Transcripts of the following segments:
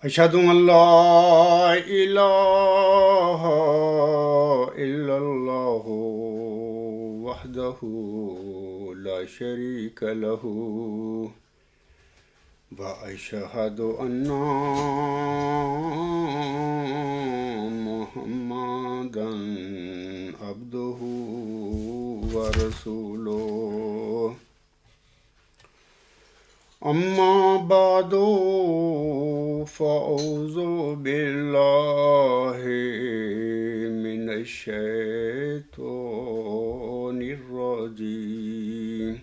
أشهد أن لا إله إلا الله وحده لا شريك له وأشهد أن محمدا عبده ورسوله أما بعد فأعوذ بالله من الشيطان الرجيم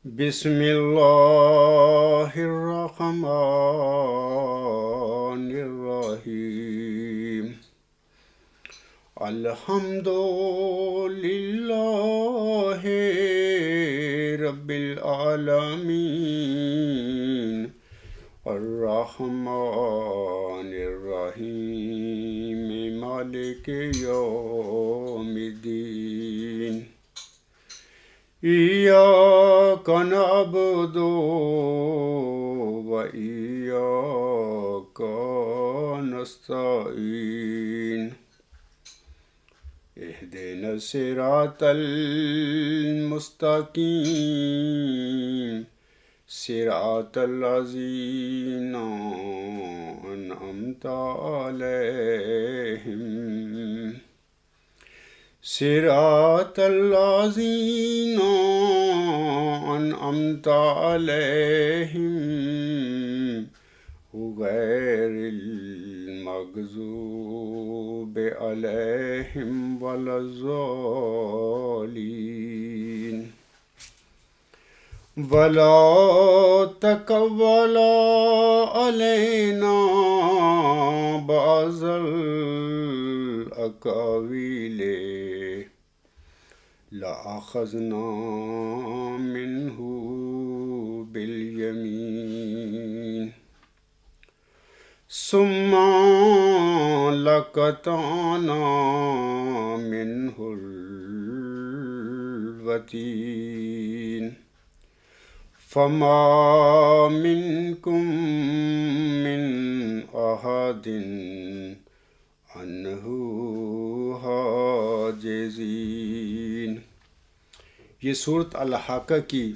بسم الله الرحمن الرحيم الحمد لله رب العالمين الرحمن الرحيم مالك يوم الدين إياك نعبد وإياك نستعين اهدنا الصراط المستقيم صراط الذين أنعمت عليهم صراط الذين أنعمت عليهم غير المغضوب عليهم ولا الضالين ولا تقبل علينا بعض الأقاويل لأخذنا منه باليمين ثم لقطعنا منه الوتين فما منكم من أحد عنه حاجزين۔ یہ صورت الحاقہ کی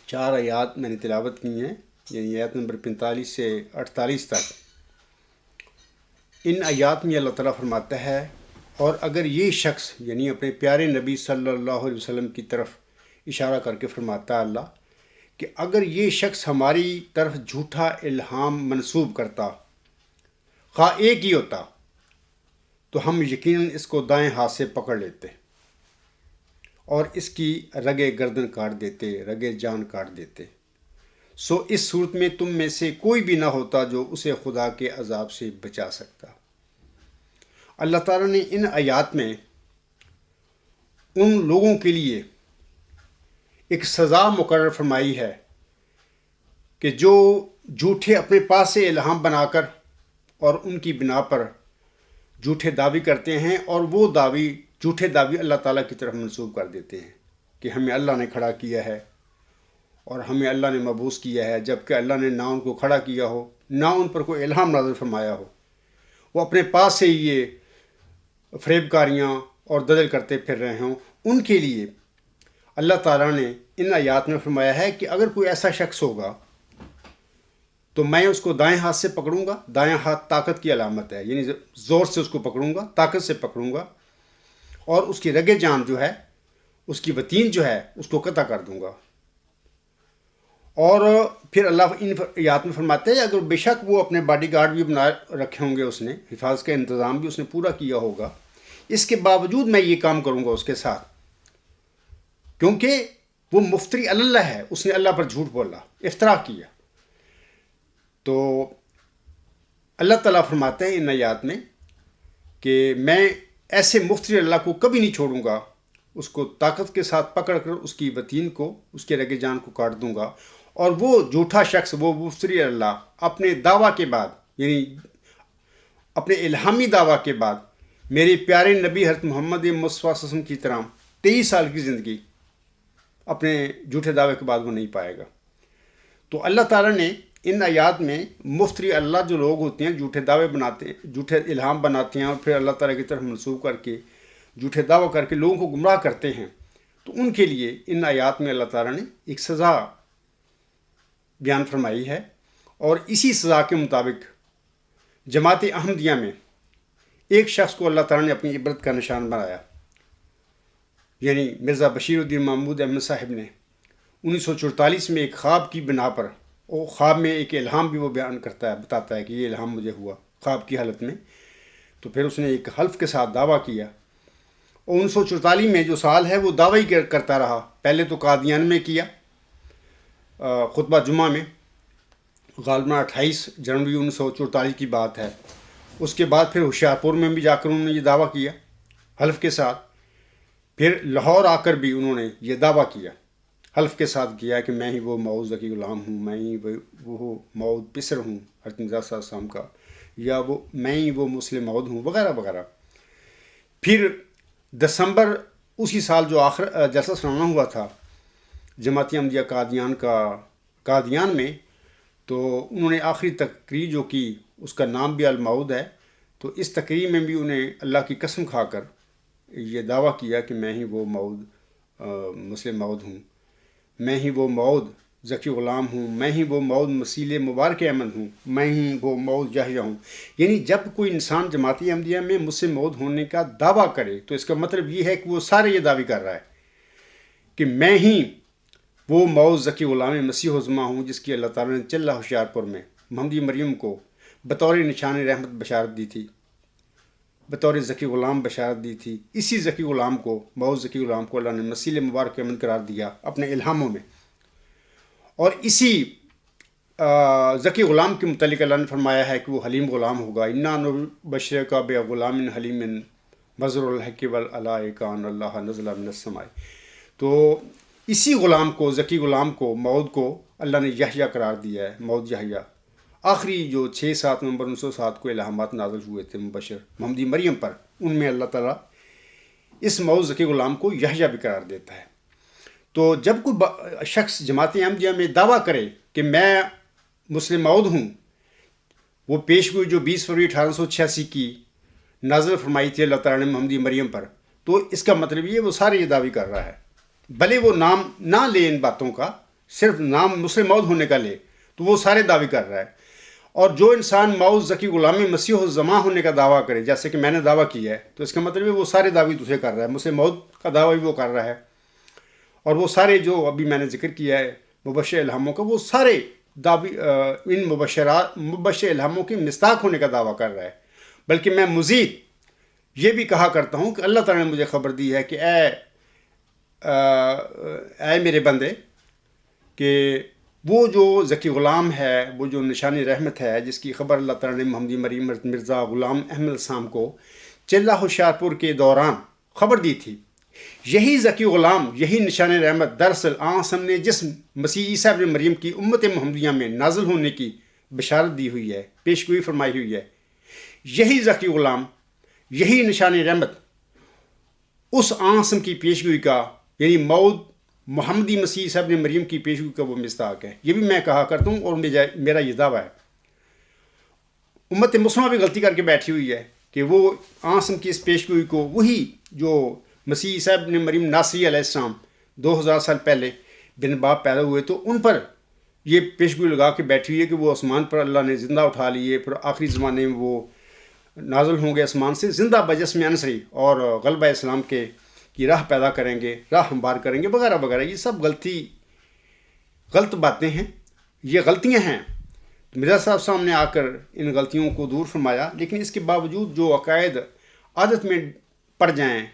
4 آیات میں نے تلاوت کی ہیں، یعنی آیات نمبر 45 سے 48 تک۔ ان آیات میں اللہ تعالیٰ فرماتا ہے، اور اگر یہ شخص یعنی اپنے پیارے نبی صلی اللہ علیہ وسلم کی طرف اشارہ کر کے فرماتا ہے اللہ کہ اگر یہ شخص ہماری طرف جھوٹا الہام منسوب کرتا، خواہ ایک ہی ہوتا، تو ہم یقیناً اس کو دائیں ہاتھ سے پکڑ لیتے اور اس کی رگے گردن کاٹ دیتے، رگے جان کاٹ دیتے۔ سو اس صورت میں تم میں سے کوئی بھی نہ ہوتا جو اسے خدا کے عذاب سے بچا سکتا۔ اللہ تعالیٰ نے ان آیات میں ان لوگوں کے لیے ایک سزا مقرر فرمائی ہے کہ جو جھوٹے اپنے پاس سے الہام بنا کر اور ان کی بنا پر جھوٹے دعوی کرتے ہیں، اور وہ جھوٹے دعوی اللہ تعالیٰ کی طرف منسوب کر دیتے ہیں کہ ہمیں اللہ نے کھڑا کیا ہے اور ہمیں اللہ نے مبعوث کیا ہے، جبکہ اللہ نے نہ ان کو کھڑا کیا ہو، نہ ان پر کوئی الہام نازل فرمایا ہو۔ وہ اپنے پاس سے یہ فریب کاریاں اور دجل کرتے پھر رہے ہوں۔ ان کے لیے اللہ تعالیٰ نے ان آیات میں فرمایا ہے کہ اگر کوئی ایسا شخص ہوگا تو میں اس کو دائیں ہاتھ سے پکڑوں گا۔ دائیں ہاتھ طاقت کی علامت ہے، یعنی زور سے اس کو پکڑوں گا، طاقت سے پکڑوں گا، اور اس کی رگے جان جو ہے، اس کی وتین جو ہے، اس کو قطع کر دوں گا۔ اور پھر اللہ ان آیات میں فرماتے ہیں اگر بے شک وہ اپنے باڈی گارڈ بھی بنا رکھے ہوں گے، اس نے حفاظت کا انتظام بھی اس نے پورا کیا ہوگا، اس کے باوجود میں یہ کام کروں گا اس کے ساتھ، کیونکہ وہ مفتری اللہ ہے، اس نے اللہ پر جھوٹ بولا، افترا کیا۔ تو اللہ تعالیٰ فرماتے ہیں ان آیات میں کہ میں ایسے مفتری اللہ کو کبھی نہیں چھوڑوں گا، اس کو طاقت کے ساتھ پکڑ کر اس کی وتین کو، اس کے رگے جان کو کاٹ دوں گا۔ اور وہ جھوٹا شخص، وہ مفتری اللہ اپنے دعویٰ کے بعد، یعنی اپنے الہامی دعویٰ کے بعد میرے پیارے نبی حضرت محمد مصطفیٰ صلی اللہ علیہ وسلم کی طرح 23 سال کی زندگی اپنے جھوٹے دعوے کے بعد وہ نہیں پائے گا۔ تو اللہ تعالیٰ نے ان آیات میں مفتری اللہ جو لوگ ہوتے ہیں جھوٹے دعوے بناتے ہیں، جھوٹے الہام بناتے ہیں اور پھر اللہ تعالیٰ کی طرف منسوب کر کے جھوٹے دعوے کر کے لوگوں کو گمراہ کرتے ہیں، تو ان کے لیے ان آیات میں اللہ تعالیٰ نے ایک سزا بیان فرمائی ہے، اور اسی سزا کے مطابق جماعت احمدیہ میں ایک شخص کو اللہ تعالیٰ نے اپنی عبرت کا نشان بنایا، یعنی مرزا بشیر الدین محمود احمد صاحب نے 1944 میں ایک خواب کی بنا پر، اور خواب میں ایک الہام بھی وہ بیان کرتا ہے، بتاتا ہے کہ یہ الہام مجھے ہوا خواب کی حالت میں، تو پھر اس نے ایک حلف کے ساتھ دعویٰ کیا، اور 1944 میں جو سال ہے وہ دعویٰ ہی کرتا رہا۔ پہلے تو قادیان میں کیا خطبہ جمعہ میں، غالباً 28 جنوری 1944 کی بات ہے، اس کے بعد پھر ہوشیارپور میں بھی جا کر انہوں نے یہ دعویٰ کیا حلف کے ساتھ، پھر لاہور آ کر بھی انہوں نے یہ دعویٰ کیا حلف کے ساتھ کیا کہ میں ہی وہ مؤعود ذکی غلام ہوں، میں ہی وہ مؤعود پسر ہوں حضرت مرزا صاحب السلام کا، یا میں ہی وہ مسلم مؤعود ہوں وغیرہ وغیرہ۔ پھر دسمبر اسی سال جو آخر جلسہ سنانا ہوا تھا جماعت احمدیہ قادیان میں، تو انہوں نے آخری تقریر جو کی اس کا نام بھی الموعود ہے، تو اس تقریر میں بھی انہیں اللہ کی قسم کھا کر یہ دعویٰ کیا کہ میں ہی وہ مؤعود مسلم مؤعود ہوں، میں ہی وہ مؤعود ذکی غلام ہوں، میں ہی وہ مؤعود مسیل مبارک احمد ہوں، میں ہی وہ مؤعود یحییٰ ہوں۔ یعنی جب کوئی انسان جماعت احمدیہ میں مسلم مؤعود ہونے کا دعویٰ کرے تو اس کا مطلب یہ ہے کہ وہ سارے یہ دعوی کر رہا ہے کہ میں ہی وہ مؤعود ذکی غلام مسیح الزماں ہوں جس کی اللہ تعالیٰ نے چلہ ہوشیارپور میں محمدی مریم کو بطور نشان رحمت بشارت دی تھی، بطور ذکی غلام بشارت دی تھی۔ اسی ذکی غلام کو، مؤعود ذکی غلام کو اللہ نے مسیل مبارک احمد قرار دیا اپنے الہاموں میں، اور اسی ذکی غلام کے متعلق اللہ نے فرمایا ہے کہ وہ حلیم غلام ہوگا، انا نبشرک بغلام حلیم مظہر الحق والعلاء کان اللہ نزل من السماء۔ تو اسی غلام کو، ذکی غلام کو، مؤعود کو اللہ نے یحییٰ قرار دیا ہے، مؤعود یحییٰ۔ آخری جو 6-7 نومبر 1907 کو الہامات نازل ہوئے تھے مبشر محمدی مریم پر، ان میں اللہ تعالیٰ اس مؤعود ذکی غلام کو یحییٰ بھی قرار دیتا ہے۔ تو جب کوئی شخص جماعت احمدیہ میں دعویٰ کرے کہ میں مسلم مؤعود ہوں، وہ پیشگوئی جو 20 فروری 1886 کی نازل فرمائی تھی اللہ تعالیٰ نے محمدی مریم پر، تو اس کا مطلب یہ وہ سارے یہ دعوی کر رہا ہے، بھلے وہ نام نہ لے ان باتوں کا، صرف نام مسلم مؤعود ہونے کا لے، تو وہ سارے دعوی کر رہا ہے۔ اور جو انسان مؤعود ذکی غلام مسیح الزماں ہونے کا دعویٰ کرے، جیسے کہ میں نے دعویٰ کیا ہے، تو اس کا مطلب ہے وہ سارے دعوی دوسرے کر رہا ہے، مسلم مؤعود کا دعویٰ بھی وہ کر رہا ہے، اور وہ سارے جو ابھی میں نے ذکر کیا ہے مبشر الہاموں کا، وہ سارے دعوی ان مبشر الہاموں کے مصداق ہونے کا دعویٰ کر رہا ہے۔ بلکہ میں مزید یہ بھی کہا کرتا ہوں کہ اللہ تعالیٰ نے مجھے خبر دی ہے کہ اے میرے بندے، کہ وہ جو ذکی غلام ہے، وہ جو نشان رحمت ہے، جس کی خبر اللہ تعالیٰ نے محمدی مریم مرزا غلام احمد السلام کو چلہ ہوشیارپور کے دوران خبر دی تھی، یہی ذکی غلام، یہی نشان رحمت دراصل آن نے جس مسیح عیسیٰ ابن مریم کی امت محمدیہ میں نازل ہونے کی بشارت دی ہوئی ہے، پیشگوئی فرمائی ہوئی ہے، یہی ذکی غلام، یہی نشان رحمت اس آن کی پیشگوئی کا، یعنی مؤعود محمدی مسیح عیسیٰ ابن مریم کی پیشگوئی کا وہ مصداق ہے۔ یہ بھی میں کہا کرتا ہوں، اور میرا یہ دعویٰ ہے۔ امت مسلمہ بھی غلطی کر کے بیٹھی ہوئی ہے کہ وہ آن کی اس پیشگوئی کو، وہی جو مسیح عیسیٰ ابن مریم ناصری علیہ السلام 2000 سال پہلے بن باپ پیدا ہوئے، تو ان پر یہ پیشگوئی لگا کے بیٹھی ہوئی ہے کہ وہ آسمان پر اللہ نے زندہ اٹھا لیے، پھر آخری زمانے میں وہ نازل ہوں گے آسمان سے زندہ بجسم انصری، اور غلبہ اسلام کی راہ پیدا کریں گے، راہ ہموار کریں گے وغیرہ وغیرہ۔ یہ سب غلط باتیں ہیں، یہ غلطیاں ہیں۔ مرزا صاحب سامنے آ کر ان غلطیوں کو دور فرمایا، لیکن اس کے باوجود جو عقائد عادت میں پڑ جائیں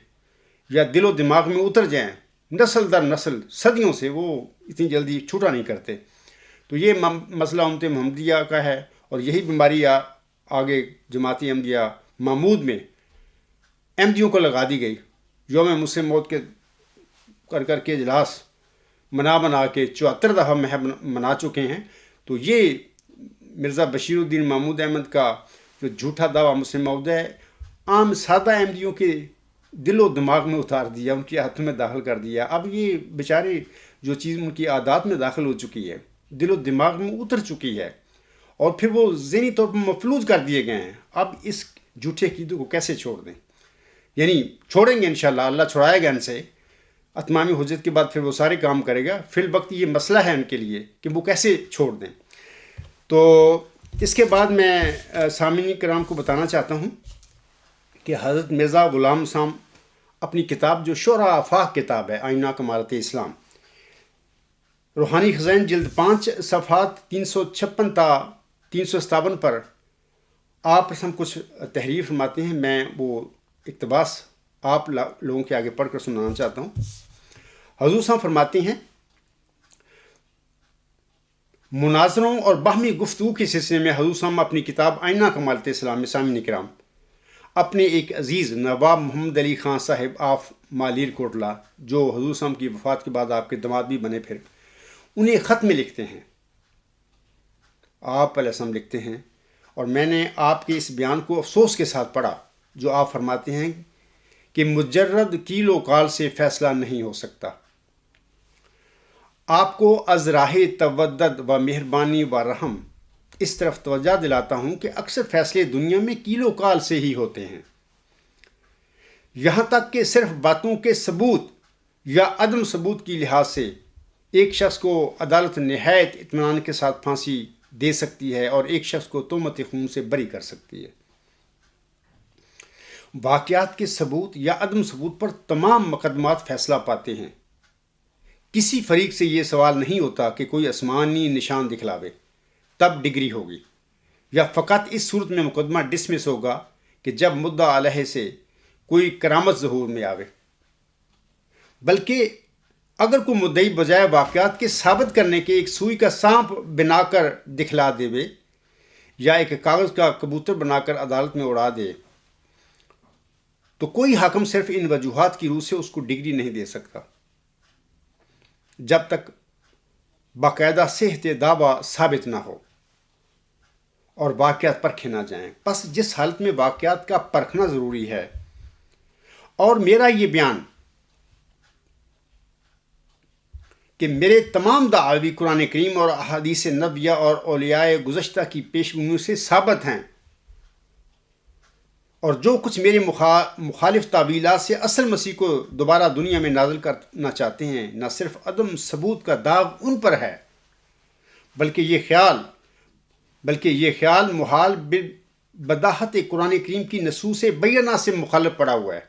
یا دل و دماغ میں اتر جائیں، نسل در نسل صدیوں سے، وہ اتنی جلدی چھوٹا نہیں کرتے۔ تو یہ مسئلہ امت محمدیہ کا ہے، اور یہی بیماری آگے جماعت احمدیہ محمود میں احمدیوں کو لگا دی گئی۔ یوم مسلم موت کے کر کے اجلاس منا کے 74 دفعہ منا چکے ہیں۔ تو یہ مرزا بشیر الدین محمود احمد کا جو جھوٹا دعویٰ مسلم مؤعود ہے، عام سادہ احمدیوں کے دل و دماغ میں اتار دیا، ان کے ہاتھوں میں داخل کر دیا۔ اب یہ بیچارے جو چیز ان کی عادات میں داخل ہو چکی ہے، دل و دماغ میں اتر چکی ہے اور پھر وہ ذہنی طور پر مفلوج کر دیے گئے ہیں. اب اس جھوٹے عقیدے کو کیسے چھوڑ دیں؟ یعنی چھوڑیں گے انشاءاللہ، اللہ چھڑائے گا ان سے. اتمام حجت کے بعد پھر وہ سارے کام کرے گا. فی الوقت یہ مسئلہ ہے ان کے لیے کہ وہ کیسے چھوڑ دیں. تو اس کے بعد میں سامعین کرام کو بتانا چاہتا ہوں کہ حضرت مرزا غلام سام اپنی کتاب جو شرح آفاق کتاب ہے، آئینہ کمالت اسلام، روحانی خزائن جلد 5 صفحات 356 تا 357 پر آپ ہم کچھ تحریر فرماتے ہیں. میں وہ اقتباس آپ لوگوں کے آگے پڑھ کر سنانا چاہتا ہوں. حضور صاحب فرماتے ہیں، مناظروں اور باہمی گفتگو کے سلسلے میں حضور صاحب اپنی کتاب آئینہ کمالت اسلام میں سامعین کرام اپنے ایک عزیز نواب محمد علی خان صاحب آف مالیر کوٹلہ، جو حضور صاحب کی وفات کے بعد آپ کے داماد بھی بنے، پھر انہیں خط میں لکھتے ہیں. آپ علیہ السلام لکھتے ہیں، اور میں نے آپ کے اس بیان کو افسوس کے ساتھ پڑھا جو آپ فرماتے ہیں کہ مجرد کیل و کال سے فیصلہ نہیں ہو سکتا. آپ کو از راہ تودد و مہربانی و رحم اس طرف توجہ دلاتا ہوں کہ اکثر فیصلے دنیا میں کیل و کال سے ہی ہوتے ہیں، یہاں تک کہ صرف باتوں کے ثبوت یا عدم ثبوت کی لحاظ سے ایک شخص کو عدالت نہایت اطمینان کے ساتھ پھانسی دے سکتی ہے اور ایک شخص کو تہمت خون سے بری کر سکتی ہے. واقعات کے ثبوت یا عدم ثبوت پر تمام مقدمات فیصلہ پاتے ہیں. کسی فریق سے یہ سوال نہیں ہوتا کہ کوئی آسمانی نشان دکھلاوے تب ڈگری ہوگی، یا فقط اس صورت میں مقدمہ ڈسمس ہوگا کہ جب مدعا علیہ سے کوئی کرامت ظہور میں آوے. بلکہ اگر کوئی مدعی بجائے واقعات کے ثابت کرنے کے ایک سوئی کا سانپ بنا کر دکھلا دے یا ایک کاغذ کا کبوتر بنا کر عدالت میں اڑا دے، تو کوئی حاکم صرف ان وجوہات کی روح سے اس کو ڈگری نہیں دے سکتا جب تک باقاعدہ صحت دعویٰ ثابت نہ ہو اور واقعات پرکھے نہ جائیں. پس جس حالت میں واقعات کا پرکھنا ضروری ہے، اور میرا یہ بیان کہ میرے تمام دعاوی قرآن کریم اور احادیث نبویہ اور اولیاء گزشتہ کی پیشگوئیوں سے ثابت ہیں، اور جو کچھ میرے مخالف تعویلات سے اصل مسیح کو دوبارہ دنیا میں نازل کرنا چاہتے ہیں، نہ صرف عدم ثبوت کا داغ ان پر ہے، بلکہ یہ خیال محال بداحت قرآن کریم کی نصوص بینہ سے مخالف پڑا ہوا ہے،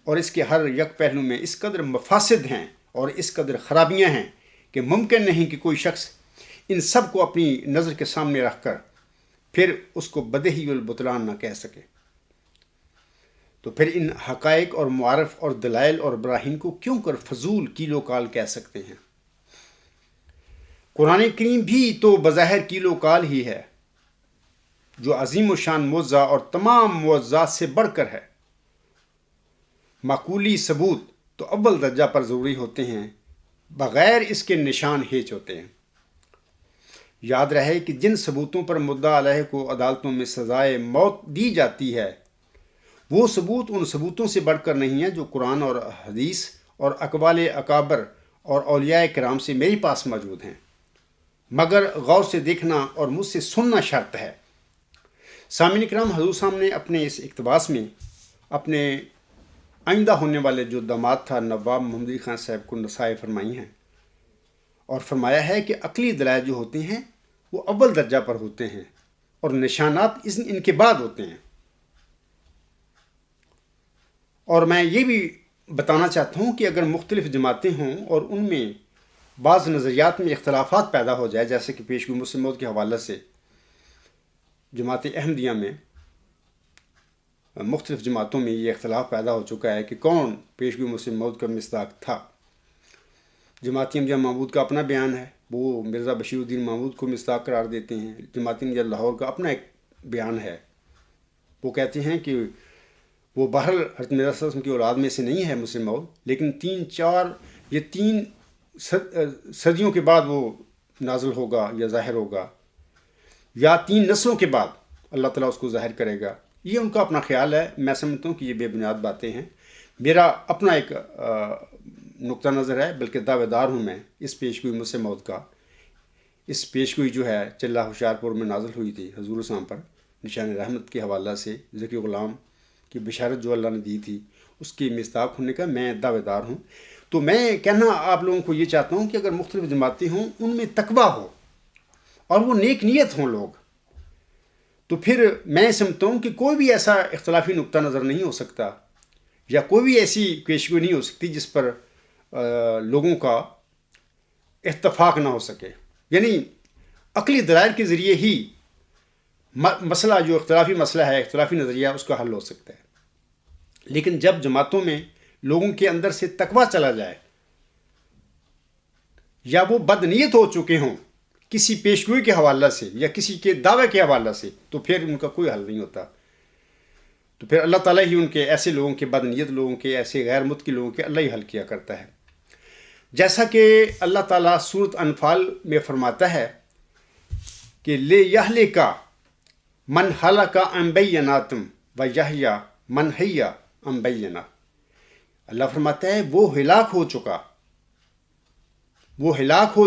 اور اس کے ہر یک پہلو میں اس قدر مفاسد ہیں اور اس قدر خرابیاں ہیں کہ ممکن نہیں کہ کوئی شخص ان سب کو اپنی نظر کے سامنے رکھ کر پھر اس کو بدہی البطلان نہ کہہ سکے. تو پھر ان حقائق اور معارف اور دلائل اور براہین کو کیوں کر فضول کیل و کال کہہ سکتے ہیں؟ قرآن کریم بھی تو بظاہر کیل و کال ہی ہے، جو عظیم و شان معجزہ اور تمام معجزات سے بڑھ کر ہے. معقولی ثبوت تو اول درجہ پر ضروری ہوتے ہیں، بغیر اس کے نشان ہیچ ہوتے ہیں. یاد رہے کہ جن ثبوتوں پر مدعا علیہ کو عدالتوں میں سزائے موت دی جاتی ہے، وہ ثبوت ان ثبوتوں سے بڑھ کر نہیں ہیں جو قرآن اور حدیث اور اقوال اکابر اور اولیاء کرام سے میرے پاس موجود ہیں، مگر غور سے دیکھنا اور مجھ سے سننا شرط ہے. سامعین کرام، حضور صاحب نے اپنے اس اقتباس میں اپنے آئندہ ہونے والے جو داماد تھا نواب محمد علی خان صاحب کو نصائح فرمائی ہیں، اور فرمایا ہے کہ عقلی دلائل جو ہوتے ہیں وہ اول درجہ پر ہوتے ہیں اور نشانات ان کے بعد ہوتے ہیں. اور میں یہ بھی بتانا چاہتا ہوں کہ اگر مختلف جماعتیں ہوں اور ان میں بعض نظریات میں اختلافات پیدا ہو جائے، جیسے کہ پیشگوئی مسلم موعود کے حوالے سے جماعت احمدیہ میں مختلف جماعتوں میں یہ اختلاف پیدا ہو چکا ہے کہ کون پیشگوئی مسلم موعود کا مصداق تھا. جماعت احمدیہ محمود کا اپنا بیان ہے، وہ مرزا بشیر الدین محمود کو مصداق قرار دیتے ہیں. جماعت احمدیہ لاہور کا اپنا ایک بیان ہے، وہ کہتے ہیں کہ وہ بہرحال حضرت مرزا صلی اللہ علیہ وسلم کی اولاد میں سے نہیں ہے مسلم موعود، لیکن 3 صدیوں کے بعد وہ نازل ہوگا یا ظاہر ہوگا، یا 3 نسلوں کے بعد اللہ تعالیٰ اس کو ظاہر کرے گا. یہ ان کا اپنا خیال ہے. میں سمجھتا ہوں کہ یہ بے بنیاد باتیں ہیں. میرا اپنا ایک نقطہ نظر ہے، بلکہ دعوے دار ہوں میں اس پیشگوئی مسیح موعود کا۔ اس پیشگوئی جو ہے چلہ ہوشیارپور میں نازل ہوئی تھی حضور السلام پر، نشان رحمت کے حوالہ سے ذکی غلام کی بشارت جو اللہ نے دی تھی اس کی مصداق ہونے کا میں دعوے دار ہوں۔ تو میں کہنا آپ لوگوں کو یہ چاہتا ہوں کہ اگر مختلف جماعتیں ہوں ان میں تقویٰ ہو اور وہ نیک نیت ہوں لوگ، تو پھر میں سمجھتا ہوں کہ کوئی بھی ایسا اختلافی نقطہ نظر نہیں ہو سکتا یا کوئی بھی ایسی پیشگوئی نہیں ہو سکتی جس پر لوگوں کا اتفاق نہ ہو سکے۔ یعنی عقلی دلائل کے ذریعے ہی مسئلہ جو اختلافی مسئلہ ہے، اختلافی نظریہ، اس کا حل ہو سکتا ہے۔ لیکن جب جماعتوں میں لوگوں کے اندر سے تقویٰ چلا جائے یا وہ بد نیت ہو چکے ہوں کسی پیشگوئی کے حوالہ سے یا کسی کے دعوے کے حوالہ سے، تو پھر ان کا کوئی حل نہیں ہوتا۔ تو پھر اللہ تعالیٰ ہی ان کے ایسے لوگوں کے، بد نیت لوگوں کے، ایسے غیر متقی لوگوں کے اللہ ہی حل کیا کرتا ہے۔ جیسا کہ اللہ تعالیٰ سورۃ انفال میں فرماتا ہے کہ لے یہلک من ہلک عن بینات و یحییٰ من حی عن بینہ۔ اللہ فرماتا ہے وہ ہلاک ہو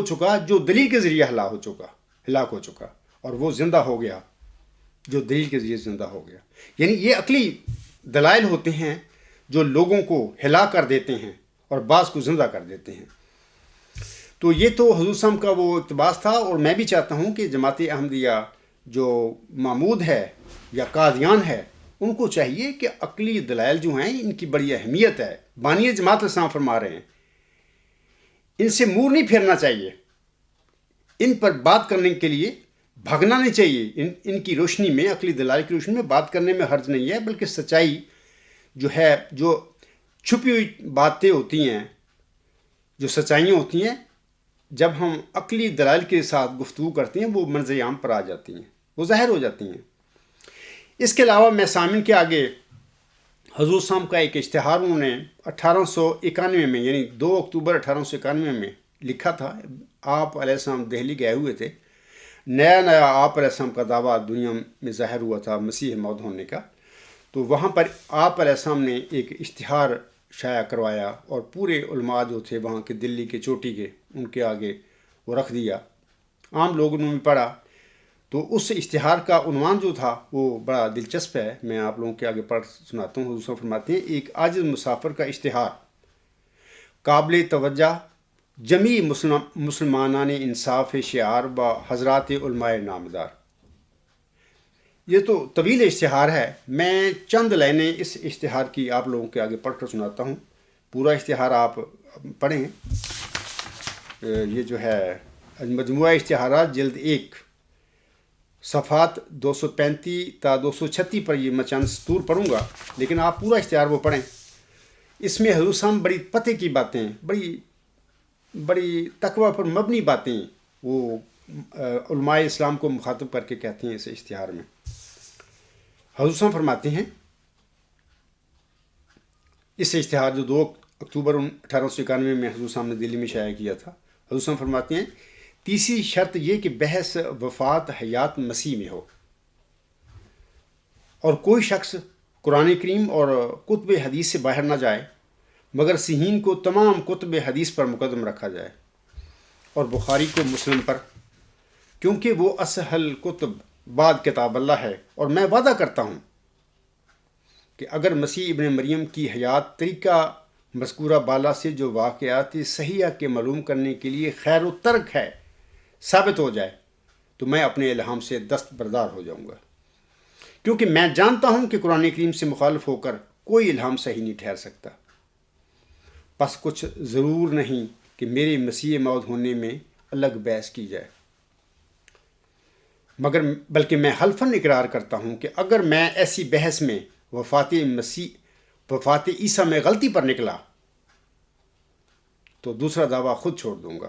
چکا جو دلیل کے ذریعے ہلاک ہو چکا، اور وہ زندہ ہو گیا جو دلیل کے ذریعے زندہ ہو گیا۔ یعنی یہ عقلی دلائل ہوتے ہیں جو لوگوں کو ہلاک کر دیتے ہیں اور بعض کو زندہ کر دیتے ہیں۔ تو یہ تو حضور صاحب کا وہ اقتباس تھا، اور میں بھی چاہتا ہوں کہ جماعت احمدیہ جو محمود ہے یا قادیان ہے ان کو چاہیے کہ عقلی دلائل جو ہیں ان کی بڑی اہمیت ہے۔ بانی جماعت اسلام فرما رہے ہیں، ان سے منہ نہیں پھیرنا چاہیے، ان پر بات کرنے کے لیے بھاگنا نہیں چاہیے۔ ان کی روشنی میں، عقلی دلائل کی روشنی میں بات کرنے میں حرج نہیں ہے، بلکہ سچائی جو ہے، جو چھپی ہوئی باتیں ہوتی ہیں، جو سچائیاں ہوتی ہیں، جب ہم عقلی دلائل کے ساتھ گفتگو کرتے ہیں وہ منظر عام پر آ جاتی ہیں، وہ ظاہر ہو جاتی ہیں۔ اس کے علاوہ میں سامعین کے آگے حضور صاحب کا ایک اشتہار انہوں نے 1891 میں، یعنی 2 اکتوبر 1891 میں لکھا تھا۔ آپ علیہ السلام دہلی گئے ہوئے تھے، نیا آپ علیہ السلام کا دعویٰ دنیا میں ظاہر ہوا تھا مسیح موعود ہونے کا۔ تو وہاں پر آپ علیہ السلام نے ایک اشتہار شائع کروایا اور پورے علماء جو تھے وہاں کے، دلی کے چوٹی کے، ان کے آگے وہ رکھ دیا، عام لوگوں نے بھی پڑھا۔ تو اس اشتہار کا عنوان جو تھا وہ بڑا دلچسپ ہے، میں آپ لوگوں کے آگے پڑھ سناتا ہوں۔ حضور فرماتے ہیں ایک عاجز مسافر کا اشتہار، قابل توجہ جمیع مسلمانان انصاف شعار و حضرات علماء نامدار۔ یہ تو طویل اشتہار ہے، میں چند لائنیں اس اشتہار کی آپ لوگوں کے آگے پڑھ کر سناتا ہوں۔ پورا اشتہار آپ پڑھیں۔ یہ جو ہے مجموعہ اشتہارات جلد 1 صفحات 235 تا 236 پر، یہ میں چند سطور پڑھوں گا، لیکن آپ پورا اشتہار وہ پڑھیں۔ اس میں حضور صاحب بڑی پتے کی باتیں، بڑی تقویٰ پر مبنی باتیں وہ علماء اسلام کو مخاطب کر کے کہتے ہیں اس اشتہار میں۔ حضور صاحب فرماتے ہیں، اس اشتہار جو 2 اکتوبر 1891 میں حضور صاحب نے دلی میں شائع کیا تھا، حضور صاحب فرماتے ہیں تیسری شرط یہ کہ بحث وفات حیات مسیح میں ہو، اور کوئی شخص قرآن کریم اور کتب حدیث سے باہر نہ جائے، مگر صحیحین کو تمام کتب حدیث پر مقدم رکھا جائے اور بخاری کو مسلم پر، کیونکہ وہ اصحل کتب بعد کتاب اللہ ہے۔ اور میں وعدہ کرتا ہوں کہ اگر مسیح ابن مریم کی حیات طریقہ مذکورہ بالا سے جو واقعات صحیحہ کے معلوم کرنے کے لیے خیر و ترک ہے ثابت ہو جائے، تو میں اپنے الہام سے دستبردار ہو جاؤں گا، کیونکہ میں جانتا ہوں کہ قرآن کریم سے مخالف ہو کر کوئی الہام صحیح نہیں ٹھہر سکتا۔ پس کچھ ضرور نہیں کہ میرے مسیح موعود ہونے میں الگ بحث کی جائے، بلکہ میں حلفاً اقرار کرتا ہوں کہ اگر میں ایسی بحث میں وفات عیسیٰ میں غلطی پر نکلا تو دوسرا دعویٰ خود چھوڑ دوں گا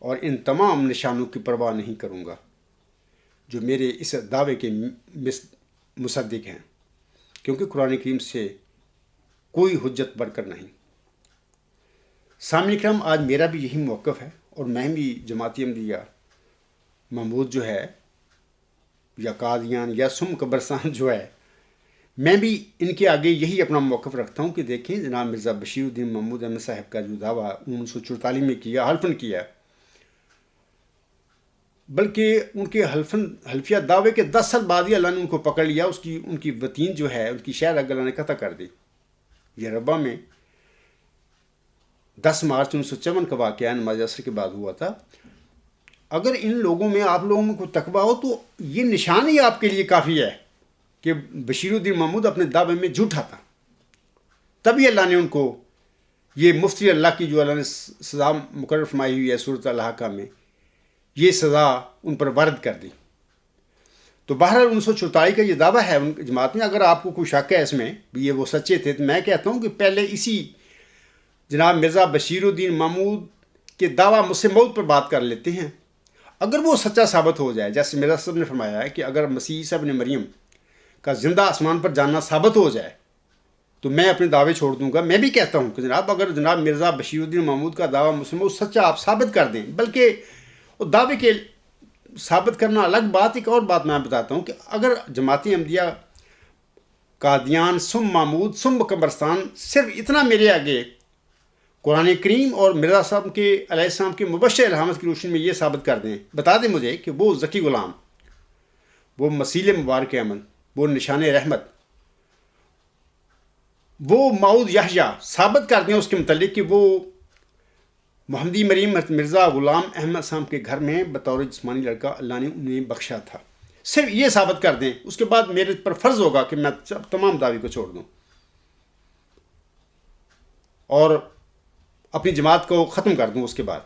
اور ان تمام نشانوں کی پرواہ نہیں کروں گا جو میرے اس دعوے کے مصدق ہیں، کیونکہ قرآن کریم سے کوئی حجت بڑھ کر نہیں۔ سامعین کرام، آج میرا بھی یہی موقف ہے، اور میں بھی جماعت احمدیہ محمود جو ہے یا قادیان یا سم قبرستان جو ہے، میں بھی ان کے آگے یہی اپنا موقف رکھتا ہوں کہ دیکھیں جناب مرزا بشیر الدین محمود احمد صاحب کا جو دعویٰ 1944 میں کیا، حلفاً کیا، بلکہ ان کے حلفیہ دعوے کے 10 سال بعد ہی اللہ نے ان کو پکڑ لیا، ان کی وطین جو ہے، ان کی شہر اللہ نے قطع کر دی۔ یہ ربا میں 10 مارچ 1954 کا واقعہ نماز عصر کے بعد ہوا تھا۔ اگر ان لوگوں میں، آپ لوگوں میں کوئی تقویٰ ہو تو یہ نشان ہی آپ کے لیے کافی ہے کہ بشیر الدین محمود اپنے دعوے میں جھوٹا تھا۔ تبھی اللہ نے ان کو یہ مفتی اللہ کی جو اللہ نے سزا مقرر فرمائی ہوئی ہے سورۃ الحاقہ میں، یہ سزا ان پر وارد کر دی۔ تو بہرحال 1944 کا یہ دعویٰ ہے ان جماعت میں۔ اگر آپ کو کوئی شک ہے اس میں بھی یہ وہ سچے تھے، تو میں کہتا ہوں کہ پہلے اسی جناب مرزا بشیر الدین محمود کے دعویٰ مسیح موعود پر بات کر لیتے ہیں۔ اگر وہ سچا ثابت ہو جائے، جیسے مرزا صاحب نے فرمایا ہے کہ اگر مسیح عیسیٰ ابن مریم کا زندہ آسمان پر جاننا ثابت ہو جائے تو میں اپنے دعوے چھوڑ دوں گا۔ میں بھی کہتا ہوں کہ جناب اگر جناب مرزا بشیر الدین محمود کا دعویٰ مسیح موعود سچا آپ ثابت کر دیں، بلکہ وہ دعوے کے ثابت کرنا الگ بات، ایک اور بات میں بتاتا ہوں کہ اگر جماعت احمدیہ قادیان سم محمود سم قبرستان صرف اتنا میرے آگے قرآن کریم اور مرزا صاحب کے علیہ السلام کے مبشر الہامت کی روشنی میں یہ ثابت کر دیں، بتا دیں مجھے کہ وہ ذکی غلام، وہ مسیل مبارک امن، وہ نشان رحمت، وہ معود یحییٰ، ثابت کر دیں اس کے متعلق کہ وہ محمدی مریم مرزا غلام احمد صاحب کے گھر میں بطور جسمانی لڑکا اللہ نے انہیں بخشا تھا، صرف یہ ثابت کر دیں، اس کے بعد میرے پر فرض ہوگا کہ میں تمام دعوی کو چھوڑ دوں اور اپنی جماعت کو ختم کر دوں۔ اس کے بعد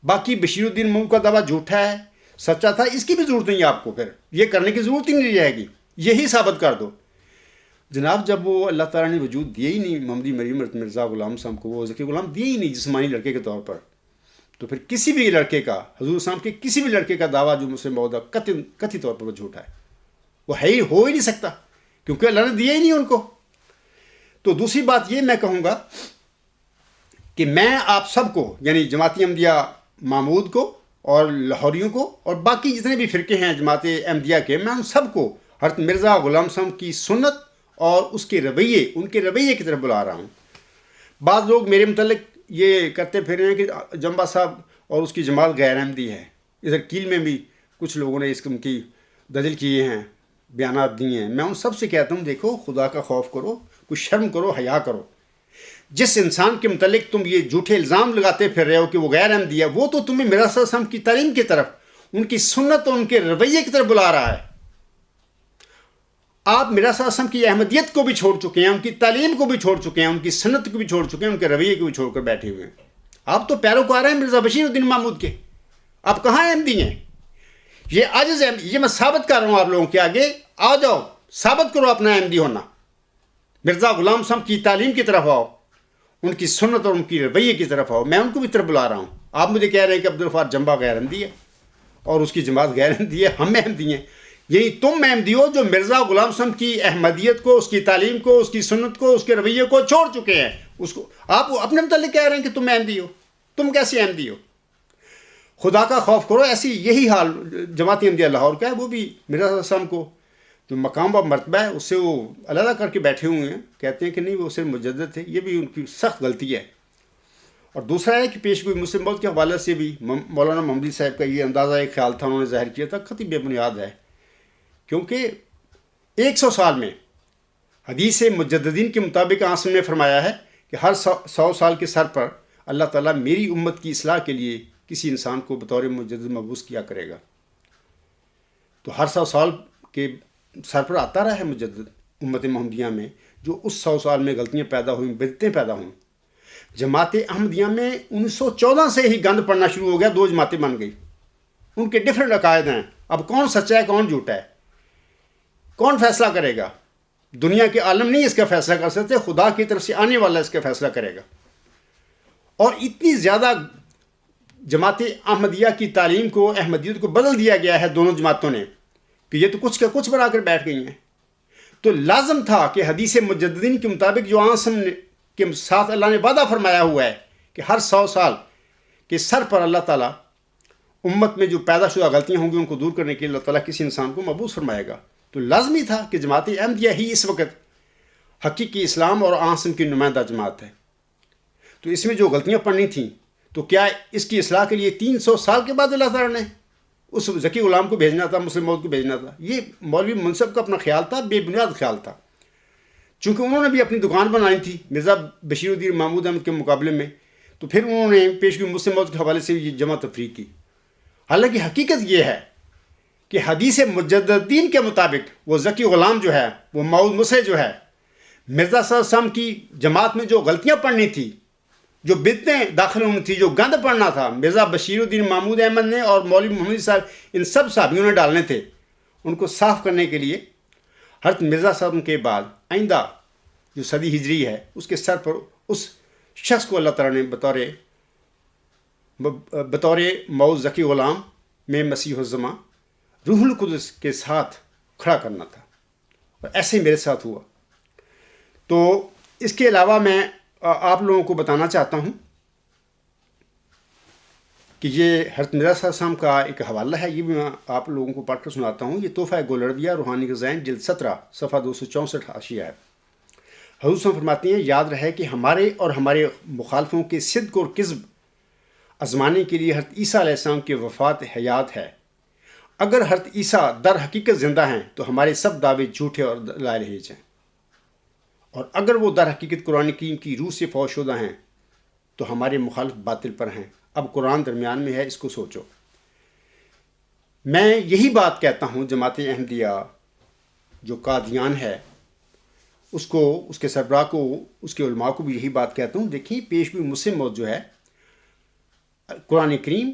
باقی بشیر الدین محمود کا دعویٰ جھوٹا ہے، سچا تھا، اس کی بھی ضرورت نہیں ہے آپ کو، پھر یہ کرنے کی ضرورت ہی نہیں رہے گی، یہی ثابت کر دو۔ جناب جب وہ اللہ تعالیٰ نے وجود دیا ہی نہیں محمدی مریم مرزا غلام صاحب کو، وہ ذکی غلام دیا ہی نہیں جسمانی لڑکے کے طور پر، تو پھر کسی بھی لڑکے کا، حضور صاحب کے کسی بھی لڑکے کا دعویٰ جو مسلم موعود کتھی طور پر وہ جھوٹا ہے، وہ ہو ہی نہیں سکتا، کیونکہ اللہ نے دیا ہی نہیں ان کو۔ تو دوسری بات یہ میں کہوں گا کہ میں آپ سب کو، یعنی جماعت احمدیہ محمود کو اور لاہوریوں کو اور باقی جتنے بھی فرقے ہیں جماعت احمدیہ کے، میں ان سب کو حضرت مرزا غلام صاحب کی سنت اور اس کے رویے، ان کے رویے کی طرف بلا رہا ہوں۔ بعض لوگ میرے متعلق یہ کرتے پھر رہے ہیں کہ جمبا صاحب اور اس کی جماعت غیر احمدی ہے۔ ادھر کیل میں بھی کچھ لوگوں نے اس قسم کی دجل کیے ہیں، بیانات دیے ہیں۔ میں ان سب سے کہتا ہوں دیکھو خدا کا خوف کرو، کچھ شرم کرو، حیا کرو۔ جس انسان کے متعلق تم یہ جھوٹے الزام لگاتے پھر رہے ہو کہ وہ غیر احمدی ہے، وہ تو تمہیں مرزا صلی اللہ علیہ وسلم کی تعلیم کی طرف، ان کی سنت اور ان کے رویے کی طرف بلا رہا ہے۔ آپ مرزا صلی اللہ علیہ وسلم کی احمدیت کو بھی چھوڑ چکے ہیں، ان کی تعلیم کو بھی چھوڑ چکے ہیں، ان کی سنت کو بھی چھوڑ چکے ہیں، ان کے رویے کو بھی چھوڑ کر بیٹھے ہوئے ہیں۔ آپ تو پیروکار ہیں مرزا بشیر الدین محمود کے، آپ کہاں احمدی ہیں؟ یہ عاجز ہے، یہ میں ثابت کر رہا ہوں آپ لوگوں کے آگے، آ جاؤ ثابت کرو اپنا احمدی ہونا، مرزا غلام صاحب کی تعلیم کی طرف آؤ، ان کی سنت اور ان کی رویے کی طرف آؤ، میں ان کو بھی طرف بلا رہا ہوں۔ آپ مجھے کہہ رہے ہیں کہ عبدالغفار جمبا غیر احمدی ہے اور اس کی جماعت غیر احمدی ہے، ہم احمدی ہیں۔ یہی تم احمدی ہو جو مرزا غلام صاحب کی احمدیت کو، اس کی تعلیم کو، اس کی سنت کو، اس کے رویے کو چھوڑ چکے ہیں۔ اس کو آپ اپنے متعلق کہہ رہے ہیں کہ تم احمدی ہو، تم کیسے احمدی ہو؟ خدا کا خوف کرو۔ ایسی یہی حال جماعت احمدیہ لاہور کا ہے، وہ بھی مرزا صلی اللہ علیہ وسلم کو جو مقام و مرتبہ ہے اس سے وہ علیحدہ کر کے بیٹھے ہوئے ہیں، کہتے ہیں کہ نہیں وہ صرف مجدد تھے۔ یہ بھی ان کی سخت غلطی ہے۔ اور دوسرا ہے کہ پیش گوئی مسلم موعود کے حوالے سے بھی مولانا محمدی صاحب کا یہ اندازہ ایک خیال تھا، انہوں نے ظاہر کیا تھا، قطعی بے بنیاد ہے، کیونکہ 100 سال میں حدیث مجددین کے مطابق آسم نے فرمایا ہے کہ ہر 100 سال کے سر پر اللہ تعالیٰ میری امت کی اصلاح کے لیے کسی انسان کو بطور مجدد مبعوث کیا کرے گا۔ تو ہر 100 سال کے سر پر آتا رہا ہے مجدد امت محمدیہ میں، جو اس 100 سال میں غلطیاں پیدا ہوئیں، بدعتیں پیدا ہوئیں۔ جماعت احمدیہ میں 1914 سے ہی گند پڑنا شروع ہو گیا، 2 جماعتیں بن گئی، ان کے ڈفرینٹ عقائد ہیں۔ اب کون سچا ہے کون جھوٹا ہے، کون فیصلہ کرے گا؟ دنیا کے عالم نہیں اس کا فیصلہ کر سکتے، خدا کی طرف سے آنے والا اس کا فیصلہ کرے گا۔ اور اتنی زیادہ جماعت احمدیہ کی تعلیم کو، احمدیت کو بدل دیا گیا ہے دونوں جماعتوں نے کہ یہ تو کچھ کا کچھ بنا کر بیٹھ گئی ہیں۔ تو لازم تھا کہ حدیث مجددین کے مطابق جو آسم کے ساتھ اللہ نے وعدہ فرمایا ہوا ہے کہ ہر 100 سال کے سر پر اللہ تعالیٰ امت میں جو پیدا شدہ غلطیاں ہوں گی ان کو دور کرنے کے لیے اللہ تعالیٰ کسی انسان کو مبعوث فرمائے گا۔ تو لازمی تھا کہ جماعت احمدیہ ہی اس وقت حقیقی اسلام اور آسم کی نمائندہ جماعت ہے. تو اس میں جو غلطیاں پڑنی تھیں تو کیا اس کی اصلاح کے لیے 300 سال کے بعد اللہ تعالیٰ نے اس ذکی غلام کو بھیجنا تھا, مسلم موعود کو بھیجنا تھا؟ یہ مولوی منصب کا اپنا خیال تھا, بے بنیاد خیال تھا. چونکہ انہوں نے بھی اپنی دکان بنائی تھی مرزا بشیر الدین محمود احمد کے مقابلے میں, تو پھر انہوں نے پیشگوئی مسلم موعود کے حوالے سے یہ جمع تفریق کی. حالانکہ حقیقت یہ ہے کہ حدیث مجددین کے مطابق وہ ذکی غلام جو ہے, وہ موعود مسیح جو ہے, مرزا صلی اللہ علیہ وسلم کی جماعت میں جو غلطیاں پڑھنی تھی, جو بدعتیں داخل ہونی تھی, جو گند پڑھنا تھا, مرزا بشیر الدین محمود احمد نے اور مولوی محمد صاحب ان سب صحابیوں نے ڈالنے تھے. ان کو صاف کرنے کے لیے حضرت مرزا صاحب کے بعد آئندہ جو صدی ہجری ہے اس کے سر پر اس شخص کو اللہ تعالیٰ نے بطور موعود ذکی غلام میں مسیح الزماں روح القدس کے ساتھ کھڑا کرنا تھا, اور ایسے ہی میرے ساتھ ہوا. تو اس کے علاوہ میں آپ لوگوں کو بتانا چاہتا ہوں کہ یہ حضرت مرزا صاحب السلام کا ایک حوالہ ہے, یہ بھی میں آپ لوگوں کو پڑھ کر سناتا ہوں. یہ تحفہ گولردیہ روحانی غذائیں جلد 17 صفحہ 264 حاشیہ ہے. حضور صلی اللہ علیہ وسلم فرماتی ہیں, یاد رہے کہ ہمارے اور ہمارے مخالفوں کے صدق اور کذب آزمانے کے لیے حضرت عیسیٰ علیہ السلام کی وفات حیات ہے. اگر حضرت عیسیٰ در حقیقت زندہ ہیں تو ہمارے سب دعوے جھوٹے اور دلائل ہیج ہیں, اور اگر وہ در حقیقت قرآن کریم کی روح سے فوت شدہ ہیں تو ہمارے مخالف باطل پر ہیں. اب قرآن درمیان میں ہے, اس کو سوچو. میں یہی بات کہتا ہوں جماعت احمدیہ جو قادیان ہے اس کو, اس کے سربراہ کو, اس کے علماء کو بھی یہی بات کہتا ہوں. دیکھیں پیشگوئی مسلم موعود جو ہے قرآن کریم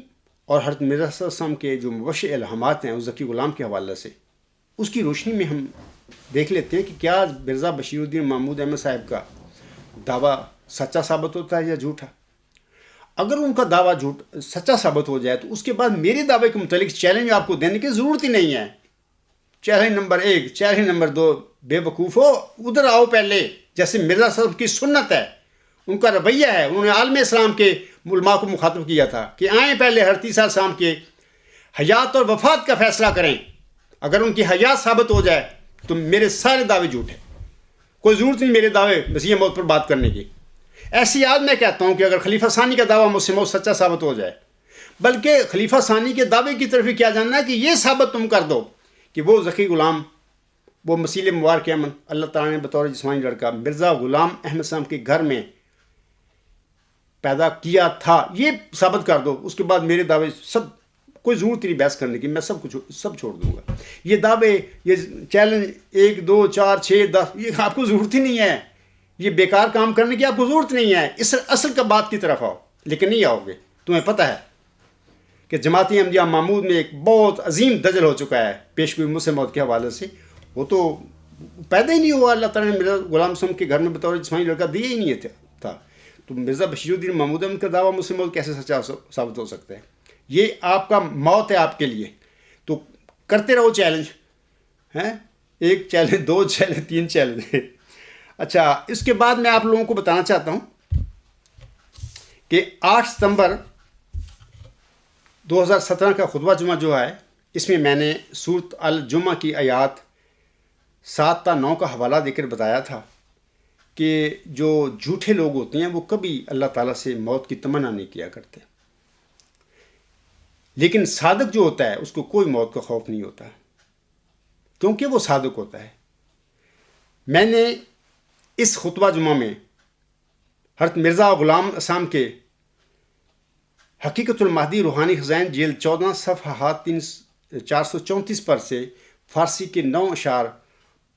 اور حضرت مرزا صلی اللہ علیہ وسلم کے جو مبشر الہامات ہیں اس ذکی غلام کے حوالے سے, اس کی روشنی میں ہم دیکھ لیتے ہیں کہ کیا مرزا بشیر الدین محمود احمد صاحب کا دعویٰ سچا ثابت ہوتا ہے یا جھوٹا. اگر ان کا دعویٰ سچا ثابت ہو جائے تو اس کے بعد میرے دعوے کے متعلق چیلنج آپ کو دینے کی ضرورت ہی نہیں ہے. چیلنج نمبر 1, چیلنج نمبر 2, بے وقوف ہو ادھر آؤ پہلے, جیسے مرزا صاحب کی سنت ہے, ان کا رویہ ہے. انہوں نے عالم اسلام کے علماء کو مخاطب کیا تھا کہ آئیں پہلے حضرت عیسیٰ علیہ السلام کے حیات اور وفات کا فیصلہ کریں. اگر ان کی حیات ثابت ہو جائے تو میرے سارے دعوے جھوٹے, کوئی ضرورت نہیں میرے دعوے مسیح موت پر بات کرنے کی. ایسی آج میں کہتا ہوں کہ اگر خلیفہ ثانی کا دعویٰ مسیح موت سچا ثابت ہو جائے, بلکہ خلیفہ ثانی کے دعوے کی طرف کیا جاننا ہے کہ یہ ثابت تم کر دو کہ وہ ذکی غلام, وہ مسیح مبارک احمد اللہ تعالیٰ نے بطور جسمانی لڑکا مرزا غلام احمد صاحب کے گھر میں پیدا کیا تھا, یہ ثابت کر دو. اس کے بعد میرے دعوے سب, کوئی ضرورت نہیں بحث کرنے کی, میں سب چھوڑ دوں گا. یہ دعوے, یہ چیلنج 1 2 4 6 10 یہ آپ کو ضرورت ہی نہیں ہے. یہ بیکار کام کرنے کی آپ کو ضرورت نہیں ہے. اس اصل کا بات کی طرف آؤ, لیکن نہیں آؤ گے. تمہیں پتہ ہے کہ جماعت احمدیہ محمود میں ایک بہت عظیم دجل ہو چکا ہے پیشگوئی مسلم موعود کے حوالے سے. وہ تو پیدا ہی نہیں ہوا, اللہ تعالیٰ نے مرزا غلام صاحب کے گھر میں بطور جسمانی لڑکا دیا ہی نہیں تھا. تو مرزا بشیر الدین محمود احمد کا دعویٰ مسلم موعود کیسے سچا ثابت ہو سکتا ہے؟ یہ آپ کا موت ہے آپ کے لیے. تو کرتے رہو چیلنج, ہیں 1 چیلنج 2 چیلنج 3 چیلنج. اچھا, اس کے بعد میں آپ لوگوں کو بتانا چاہتا ہوں کہ 8 ستمبر 2017 کا خطبہ جمعہ جو ہے, اس میں میں نے سورۃ الجمعہ کی آیات 7 تا 9 کا حوالہ دے کر بتایا تھا کہ جو جھوٹے لوگ ہوتے ہیں وہ کبھی اللہ تعالیٰ سے موت کی تمنا نہیں کیا کرتے, لیکن صادق جو ہوتا ہے اس کو کوئی موت کا خوف نہیں ہوتا کیونکہ وہ صادق ہوتا ہے. میں نے اس خطبہ جمعہ میں حضرت مرزا غلام اسام کے حقیقت المہدی روحانی خزائن جلد 14 صفحات 434 پر سے فارسی کے 9 اشعار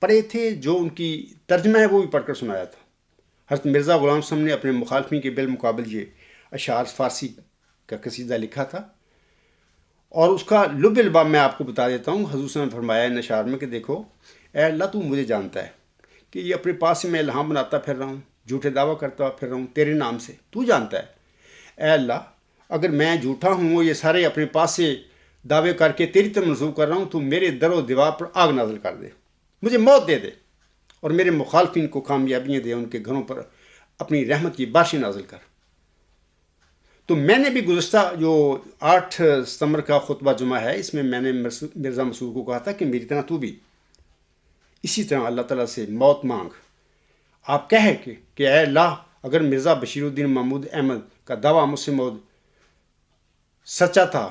پڑھے تھے, جو ان کی ترجمہ ہے وہ بھی پڑھ کر سنایا تھا. حضرت مرزا غلام اسام نے اپنے مخالفین کے بالمقابل یہ اشعار فارسی کا قصیدہ لکھا تھا, اور اس کا لب الباب میں آپ کو بتا دیتا ہوں. حضور صلی اللہ علیہ وسلم نے فرمایا ان اشعار میں کہ دیکھو اے اللہ, تو مجھے جانتا ہے کہ یہ اپنے پاس سے میں الہام بناتا پھر رہا ہوں, جھوٹے دعویٰ کرتا پھر رہا ہوں تیرے نام سے, تو جانتا ہے. اے اللہ, اگر میں جھوٹا ہوں, یہ سارے اپنے پاس سے دعوے کر کے تیری طرف منسوخ کر رہا ہوں, تو میرے در و دیوار پر آگ نازل کر دے, مجھے موت دے دے, اور میرے مخالفین کو کامیابیاں دے, ان کے گھروں پر اپنی رحمت کی بارشیں نازل کر. تو میں نے بھی گزشتہ جو 8 ستمبر کا خطبہ جمعہ ہے, اس میں نے مرزا مسعود کو کہا تھا کہ میری طرح تو بھی اسی طرح اللہ تعالیٰ سے موت مانگ. آپ کہیں کہ اے اللہ اگر مرزا بشیر الدین محمود احمد کا دعویٰ مجھ سے موت سچا تھا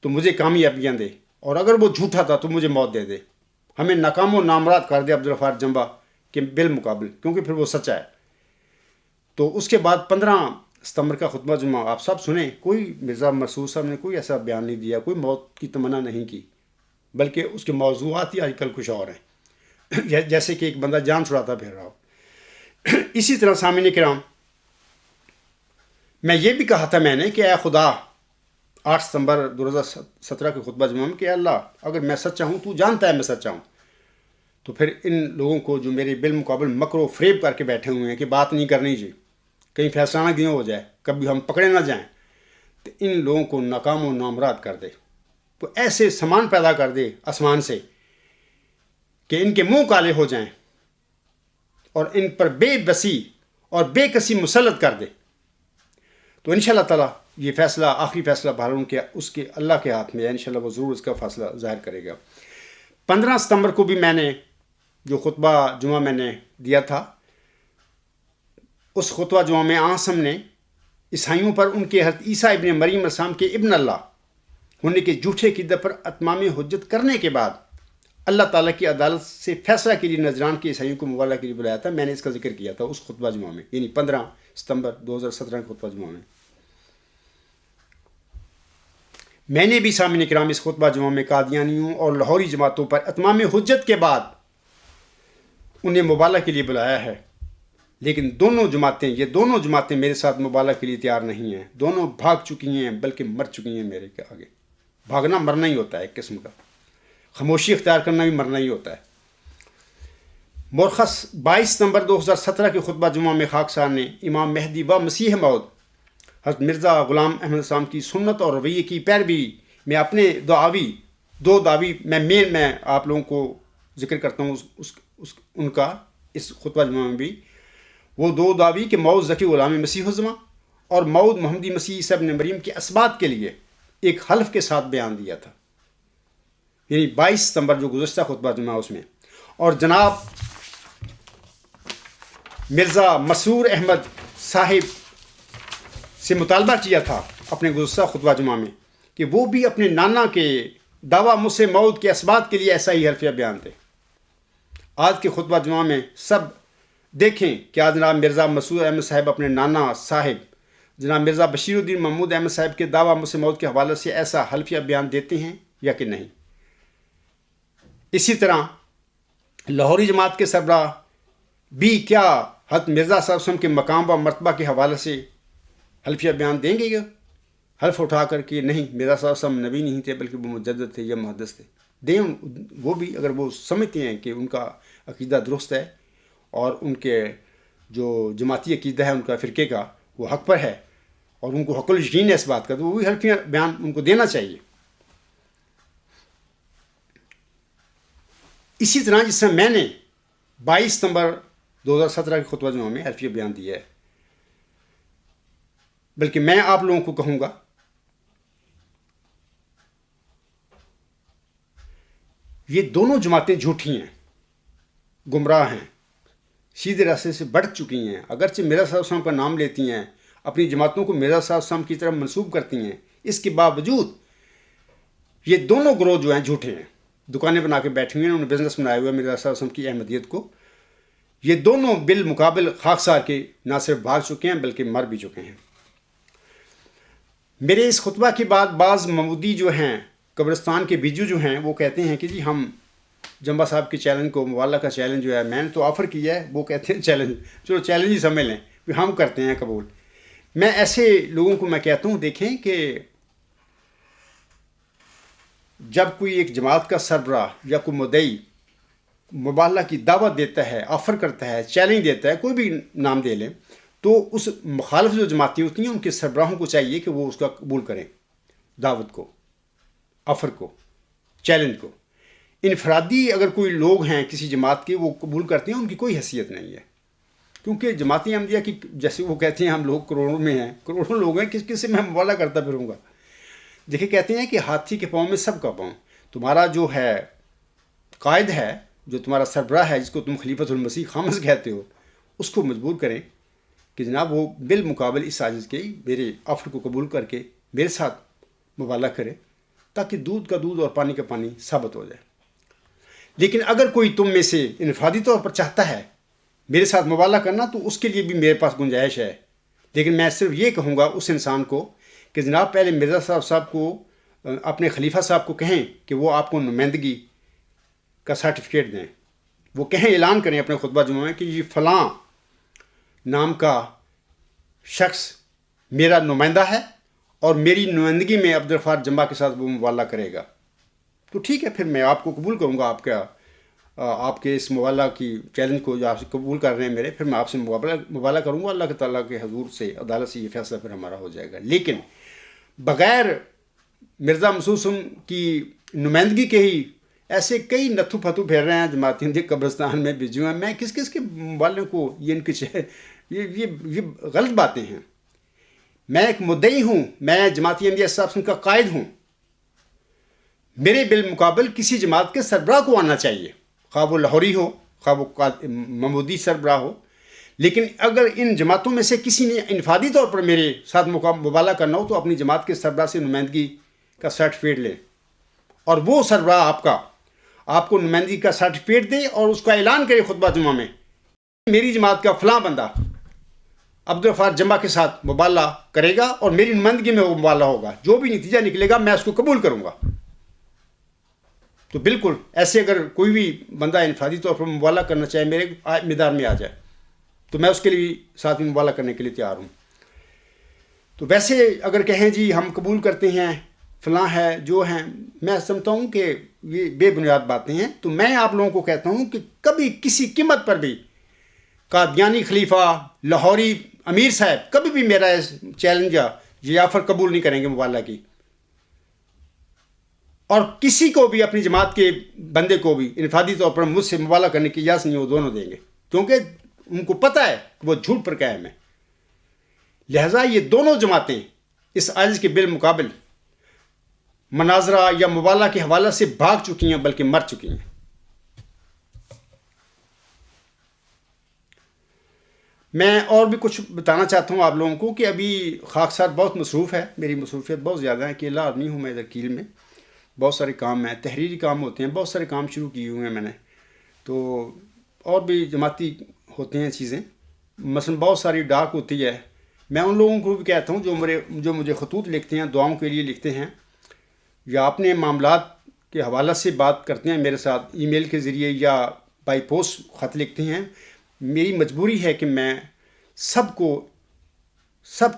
تو مجھے کامیابیاں دے، اور اگر وہ جھوٹا تھا تو مجھے موت دے دے. ہمیں ناکام و نامراد کر دے عبدالغفار جنبا کے بالمقابل، کیونکہ پھر وہ سچا ہے. تو اس کے بعد 15 ستمبر کا خطبہ جمعہ آپ سب سنیں. کوئی مرزا مسعود صاحب نے کوئی ایسا بیان نہیں دیا، کوئی موت کی تمنا نہیں کی، بلکہ اس کے موضوعات ہی آج کل کچھ اور ہیں جیسے کہ ایک بندہ جان چھڑاتا پھر رہا ہو. اسی طرح سامعین کرام، میں یہ بھی کہا تھا میں نے کہ اے خدا 8 ستمبر 2017 کے خطبہ جمعہ میں کہ اللہ اگر میں سچا ہوں تو جانتا ہے میں سچا ہوں، تو پھر ان لوگوں کو جو میرے بالمقابل مکر و فریب کر کے بیٹھے ہوئے ہیں کہ بات نہیں کرنی چاہیے، کہیں فیصلہ نہ دیا ہو جائے، کبھی ہم پکڑے نہ جائیں، تو ان لوگوں کو ناکام و نامراد کر دے. تو ایسے سامان پیدا کر دے آسمان سے کہ ان کے منہ کالے ہو جائیں اور ان پر بے بسی اور بے کسی مسلط کر دے. تو انشاءاللہ تعالیٰ یہ فیصلہ، آخری فیصلہ بہرحال اس کے اللہ کے ہاتھ میں ہے. انشاءاللہ وہ ضرور اس کا فیصلہ ظاہر کرے گا. 15 ستمبر کو بھی میں نے جو خطبہ جمعہ میں نے دیا تھا، اس خطبہ جمعہ میں آسم نے عیسائیوں پر ان کے حضرت عیسیٰ ابن مریم علیہ السلام کے ابن اللہ ہونے کے جھوٹے عقیدے پر اتمام حجت کرنے کے بعد اللہ تعالیٰ کی عدالت سے فیصلہ کے لیے نذران کے عیسائیوں کو مبالغہ کے لیے بلایا تھا. میں نے اس کا ذکر کیا تھا اس خطبہ جمعہ میں، یعنی 15 ستمبر 2017 کے خطبہ جمعہ میں. میں نے بھی سامعین کرام اس خطبہ جمعہ میں قادیانیوں اور لاہوری جماعتوں پر اتمام حجت کے بعد انہیں مبالغہ کے لیے بلایا ہے، لیکن یہ دونوں جماعتیں میرے ساتھ مبالغہ کے لیے تیار نہیں ہیں. دونوں بھاگ چکی ہیں، بلکہ مر چکی ہیں میرے کے آگے. بھاگنا مرنا ہی ہوتا ہے ایک قسم کا، خاموشی اختیار کرنا بھی مرنا ہی ہوتا ہے. مرخص 22 ستمبر 2017 کے خطبہ جمعہ میں خاکسار نے امام مہدی و مسیح موعود حضرت مرزا غلام احمد السلام کی سنت اور رویے کی پیروی میں اپنے دو دعوی میں آپ لوگوں کو ذکر کرتا ہوں ان کا اس خطبہ جمعہ میں بھی. وہ 2 دعوی کہ موعود ذکی غلام مسیح الزماں اور موعود محمدی مسیح عیسیٰ ابن مریم کے اثبات کے لیے ایک حلف کے ساتھ بیان دیا تھا، یعنی 22 ستمبر جو گزشتہ خطبہ جمعہ اس میں. اور جناب مرزا مسرور احمد صاحب سے مطالبہ کیا تھا اپنے گزشتہ خطبہ جمعہ میں کہ وہ بھی اپنے نانا کے دعویٰ مجھ سے موعود کے اثبات کے لیے ایسا ہی حلفیہ بیان دے. آج کے خطبہ جمعہ میں سب دیکھیں کہ آج جناب مرزا مسرور احمد صاحب اپنے نانا صاحب جناب مرزا بشیر الدین محمود احمد صاحب کے دعویٰ مجھ سے موعود کے حوالے سے ایسا حلفیہ بیان دیتے ہیں یا کہ نہیں. اسی طرح لاہوری جماعت کے سربراہ بھی کیا حضرت مرزا صاحب وسلم کے مقام و مرتبہ کے حوالے سے حلفیہ بیان دیں گے؟ حلف اٹھا کر کے نہیں، مرزا صاحب وسلم نبی نہیں تھے بلکہ وہ مجدد تھے یا محدث تھے. دیں وہ بھی، اگر وہ سمجھتے ہیں کہ ان کا عقیدہ درست ہے اور ان کے جو جماعتی عقیدہ ہے ان کا فرقے کا وہ حق پر ہے اور ان کو حق الیقین ہے اس بات کا، تو وہ بھی حلفیہ بیان ان کو دینا چاہیے. اسی طرح جس سے میں نے 22 ستمبر 2017 کے خطبہ جمعہ میں حلفیہ بیان دیا ہے، بلکہ میں آپ لوگوں کو کہوں گا یہ دونوں جماعتیں جھوٹی ہیں، گمراہ ہیں، سیدھے راستے سے بڑھ چکی ہیں. اگرچہ مرزا صاحب وسلم کا نام لیتی ہیں، اپنی جماعتوں کو مرزا صاحب وسلم کی طرف منسوب کرتی ہیں، اس کے باوجود یہ دونوں گروہ جو ہیں جھوٹے ہیں. دکانیں بنا کے بیٹھے ہوئے ہیں، انہوں نے بزنس بنایا ہوا ہے مرزا صاحب وسلم کی احمدیت کو. یہ دونوں بالمقابل خاکسار کے نہ صرف بھاگ چکے ہیں بلکہ مر بھی چکے ہیں. میرے اس خطبہ کے بعد بعض محمودی جو ہیں، قبرستان کے بیجو جو ہیں، وہ کہتے ہیں کہ جی ہم جنبا صاحب کے چیلنج کو، موالا کا چیلنج جو ہے میں نے تو آفر کیا ہے، وہ کہتے ہیں چیلنج، چلو چیلنج ہی سمجھ لیں، ہم کرتے ہیں قبول. میں ایسے لوگوں کو میں کہتا ہوں دیکھیں کہ جب کوئی ایک جماعت کا سربراہ یا کوئی مدعی مبالغہ کی دعوت دیتا ہے، آفر کرتا ہے، چیلنج دیتا ہے، کوئی بھی نام دے لیں، تو اس مخالف جو جماعتیں ہوتی ہیں ان کے سربراہوں کو چاہیے کہ وہ اس کا قبول کریں، دعوت کو، آفر کو، چیلنج کو. انفرادی اگر کوئی لوگ ہیں کسی جماعت کے وہ قبول کرتے ہیں، ان کی کوئی حیثیت نہیں ہے، کیونکہ جماعت احمدیہ کی جیسے وہ کہتے ہیں ہم لوگ کروڑوں میں ہیں، کروڑوں لوگ ہیں، کس سے میں مبالغہ کرتا پھروں گا. دیکھیں کہتے ہیں کہ ہاتھی کے پاؤں میں سب کا پاؤں. تمہارا جو ہے قائد ہے جو تمہارا سربراہ ہے، جس کو تم خلیفۃ المسیح خامس کہتے ہو، اس کو مجبور کریں کہ جناب وہ بالمقابل اس عاجز کے میرے آفر کو قبول کر کے میرے ساتھ مبالغہ کرے، تاکہ دودھ کا دودھ اور پانی کا پانی ثابت ہو جائے۔ لیکن اگر کوئی تم میں سے انفرادی طور پر چاہتا ہے میرے ساتھ مبالغہ کرنا، تو اس کے لیے بھی میرے پاس گنجائش ہے، لیکن میں صرف یہ کہوں گا اس انسان کو کہ جناب پہلے مرزا صاحب کو، اپنے خلیفہ صاحب کو کہیں کہ وہ آپ کو نمائندگی کا سرٹیفکیٹ دیں، وہ کہیں، اعلان کریں اپنے خطبہ جمعہ میں کہ یہ فلاں نام کا شخص میرا نمائندہ ہے اور میری نمائندگی میں عبدالغفار جمبا کے ساتھ وہ مبالغہ کرے گا، تو ٹھیک ہے، پھر میں آپ کو قبول کروں گا، آپ کے اس مبالغہ کی چیلنج کو جو آپ سے قبول کر رہے ہیں میرے، پھر میں آپ سے مبالغہ کروں گا، اللہ تعالیٰ کے حضور سے، عدالت سے یہ فیصلہ پھر ہمارا ہو جائے گا۔ لیکن بغیر مرزا مسعود کی نمائندگی کے ہی ایسے کئی نتھو پھتو پھیر رہے ہیں جماعتی احمدیہ قبرستان میں بھیجے ہیں، میں کس کے والوں کو یہ غلط باتیں ہیں۔ میں ایک مدعی ہوں، میں جماعتی احمدیہ صاحب کا قائد ہوں، میرے بالمقابل کسی جماعت کے سربراہ کو آنا چاہیے، خواہ وہ لاہوری ہو، خواہ وہ محمودی سربراہ ہو، لیکن اگر ان جماعتوں میں سے کسی نے انفرادی طور پر میرے ساتھ مبالغہ کرنا ہو تو اپنی جماعت کے سربراہ سے نمائندگی کا سرٹیفکیٹ لیں، اور وہ سربراہ آپ کو نمائندگی کا سرٹیفکیٹ دے اور اس کا اعلان کرے خطبہ جمعہ میں، میری جماعت کا فلاں بندہ عبدالغفار جمبا کے ساتھ مبالغہ کرے گا اور میری نمائندگی میں وہ مبالغہ ہوگا، جو بھی نتیجہ نکلے گا میں اس کو قبول کروں گا۔ تو بالکل ایسے اگر کوئی بھی بندہ انفرادی طور پر مبالغہ کرنا چاہے میرے میدان میں آ جائے تو میں اس کے لیے ساتھ میں مبالغہ کرنے کے لیے تیار ہوں۔ تو ویسے اگر کہیں جی ہم قبول کرتے ہیں فلاں ہے جو ہیں، میں سمجھتا ہوں کہ یہ بے بنیاد باتیں ہیں۔ تو میں آپ لوگوں کو کہتا ہوں کہ کبھی کسی قیمت پر بھی قادیانی خلیفہ، لاہوری امیر صاحب کبھی بھی میرا چیلنج یا یہ آفر قبول نہیں کریں گے مبالغہ کی، اور کسی کو بھی اپنی جماعت کے بندے کو بھی انفرادی طور پر مجھ سے مبالغہ کرنے کی اجازت نہیں وہ دونوں دیں گے، کیونکہ ان کو پتہ ہے کہ وہ جھوٹ پر قائم ہے۔ لہٰذا یہ دونوں جماعتیں اس عاجز کے بالمقابل مناظرہ یا مبالغہ کے حوالے سے بھاگ چکی ہیں، بلکہ مر چکی ہیں۔ میں اور بھی کچھ بتانا چاہتا ہوں آپ لوگوں کو کہ ابھی خاکسار بہت مصروف ہے، میری مصروفیت بہت زیادہ ہے، اکیلا آدمی ہوں میں ادھر کیل میں، بہت سارے کام ہیں، تحریری کام ہوتے ہیں، بہت سارے کام شروع کیے ہوئے ہیں میں نے، تو اور بھی جماعتی ہوتے ہیں چیزیں، مثلا بہت ساری ڈاک ہوتی ہے۔ میں ان لوگوں کو بھی کہتا ہوں جو مجھے خطوط لکھتے ہیں، دعاؤں کے لیے لکھتے ہیں، یا اپنے معاملات کے حوالے سے بات کرتے ہیں میرے ساتھ ای میل کے ذریعے یا بائی پوسٹ خط لکھتے ہیں، میری مجبوری ہے کہ میں سب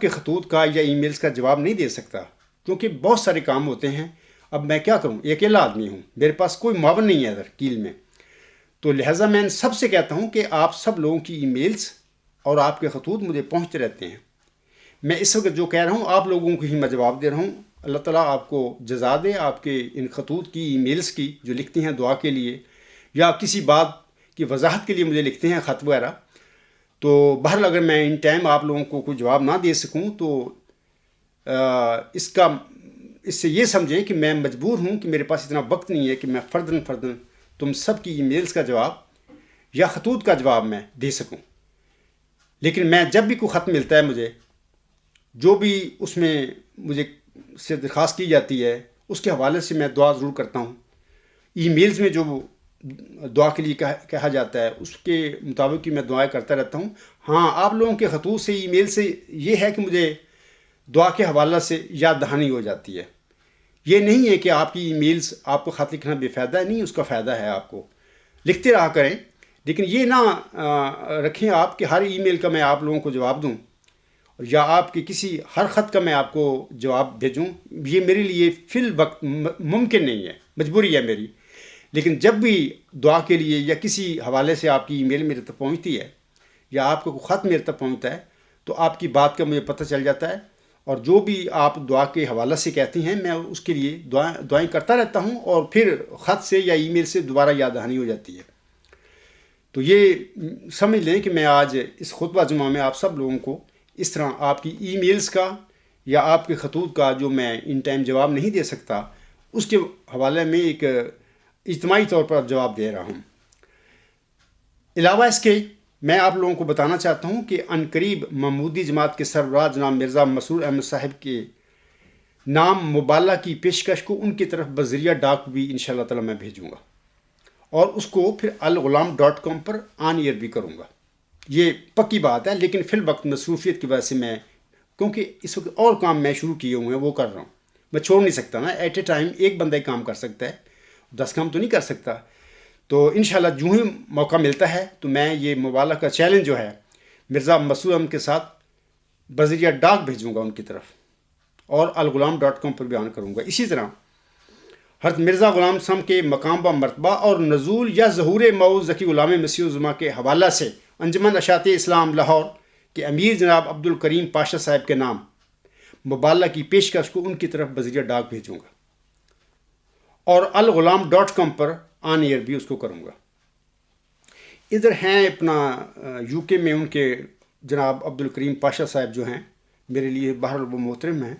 کے خطوط کا یا ای میلز کا جواب نہیں دے سکتا، کیونکہ بہت سارے کام ہوتے ہیں۔ اب میں کیا کروں، اکیلا آدمی ہوں، میرے پاس کوئی معاون نہیں ہے ادھر کیل میں، تو لہٰذا میں ان سب سے کہتا ہوں کہ آپ سب لوگوں کی ای میلز اور آپ کے خطوط مجھے پہنچتے رہتے ہیں۔ میں اس وقت جو کہہ رہا ہوں آپ لوگوں کو ہی میں جواب دے رہا ہوں۔ اللہ تعالیٰ آپ کو جزا دے آپ کے ان خطوط کی، ای میلز کی جو لکھتے ہیں دعا کے لیے یا کسی بات کی وضاحت کے لیے مجھے لکھتے ہیں خط وغیرہ۔ تو بہرحال اگر میں ان ٹائم آپ لوگوں کو کوئی جواب نہ دے سکوں تو اس سے یہ سمجھیں کہ میں مجبور ہوں کہ میرے پاس اتنا وقت نہیں ہے کہ میں فرداً تم سب کی ای میلز کا جواب یا خطوط کا جواب میں دے سکوں۔ لیکن میں جب بھی کوئی خط ملتا ہے مجھے، جو بھی اس میں مجھے سے درخواست کی جاتی ہے اس کے حوالے سے میں دعا ضرور کرتا ہوں۔ ای میلز میں جو دعا کے لیے کہا جاتا ہے اس کے مطابق ہی میں دعائیں کرتا رہتا ہوں۔ ہاں، آپ لوگوں کے خطوط سے، ای میل سے یہ ہے کہ مجھے دعا کے حوالے سے یاد دہانی ہو جاتی ہے۔ یہ نہیں ہے کہ آپ کی ای میلز آپ کو خط لکھنا بے فائدہ ہے، نہیں، اس کا فائدہ ہے، آپ کو لکھتے رہا کریں، لیکن یہ نہ رکھیں آپ کہ ہر ای میل کا میں آپ لوگوں کو جواب دوں یا آپ کے کسی ہر خط کا میں آپ کو جواب بھیجوں۔ یہ میرے لیے فی الوقت ممکن نہیں ہے، مجبوری ہے میری۔ لیکن جب بھی دعا کے لیے یا کسی حوالے سے آپ کی ای میل میرے تک پہنچتی ہے یا آپ کو کوئی خط میرے تک پہنچتا ہے تو آپ کی بات کا مجھے پتہ چل جاتا ہے، اور جو بھی آپ دعا کے حوالے سے کہتی ہیں میں اس کے لیے دعائیں کرتا رہتا ہوں، اور پھر خط سے یا ای میل سے دوبارہ یاد دہانی ہو جاتی ہے۔ تو یہ سمجھ لیں کہ میں آج اس خطبہ جمعہ میں آپ سب لوگوں کو اس طرح آپ کی ای میلز کا یا آپ کے خطوط کا جو میں ان ٹائم جواب نہیں دے سکتا اس کے حوالے میں ایک اجتماعی طور پر جواب دے رہا ہوں۔ علاوہ اس کے میں آپ لوگوں کو بتانا چاہتا ہوں کہ عنقریب محمودی جماعت کے سربراہ جناب مرزا مسرور احمد صاحب کے نام مبالغہ کی پیشکش کو ان کی طرف بذریعہ ڈاک بھی انشاءاللہ تعالی میں بھیجوں گا، اور اس کو پھر الغلام.com پر آن ایئر بھی کروں گا. یہ پکی بات ہے، لیکن فی الوقت مصروفیت کی وجہ سے میں، کیونکہ اس وقت اور کام میں شروع کیے ہوئے ہیں وہ کر رہا ہوں، میں چھوڑ نہیں سکتا نا. ایٹ اے ٹائم ایک بندہ ہی کام کر سکتا ہے، 10 کام تو نہیں کر سکتا. تو انشاءاللہ جو ہی موقع ملتا ہے تو میں یہ مبالغہ کا چیلنج جو ہے مرزا مسرور احمد کے ساتھ بذریعہ ڈاک بھیجوں گا ان کی طرف، اور الغلام.com پر بیان کروں گا. اسی طرح حضرت مرزا غلام صاحب کے مقام و مرتبہ اور نزول یا ظہور موعود ذکی غلام مسیح الزماں کے حوالہ سے انجمن اشاعت اسلام لاہور کے امیر جناب عبدالکریم پاشا صاحب کے نام مبالغہ کی پیشکش کو ان کی طرف بذریعہ ڈاک بھیجوں گا، اور الغلام.com پر آن ایئر بھی اس کو کروں گا. ادھر ہیں اپنا یو کے میں ان کے جناب عبدالکریم پاشا صاحب جو ہیں، میرے لیے بہر وہ محترم ہیں،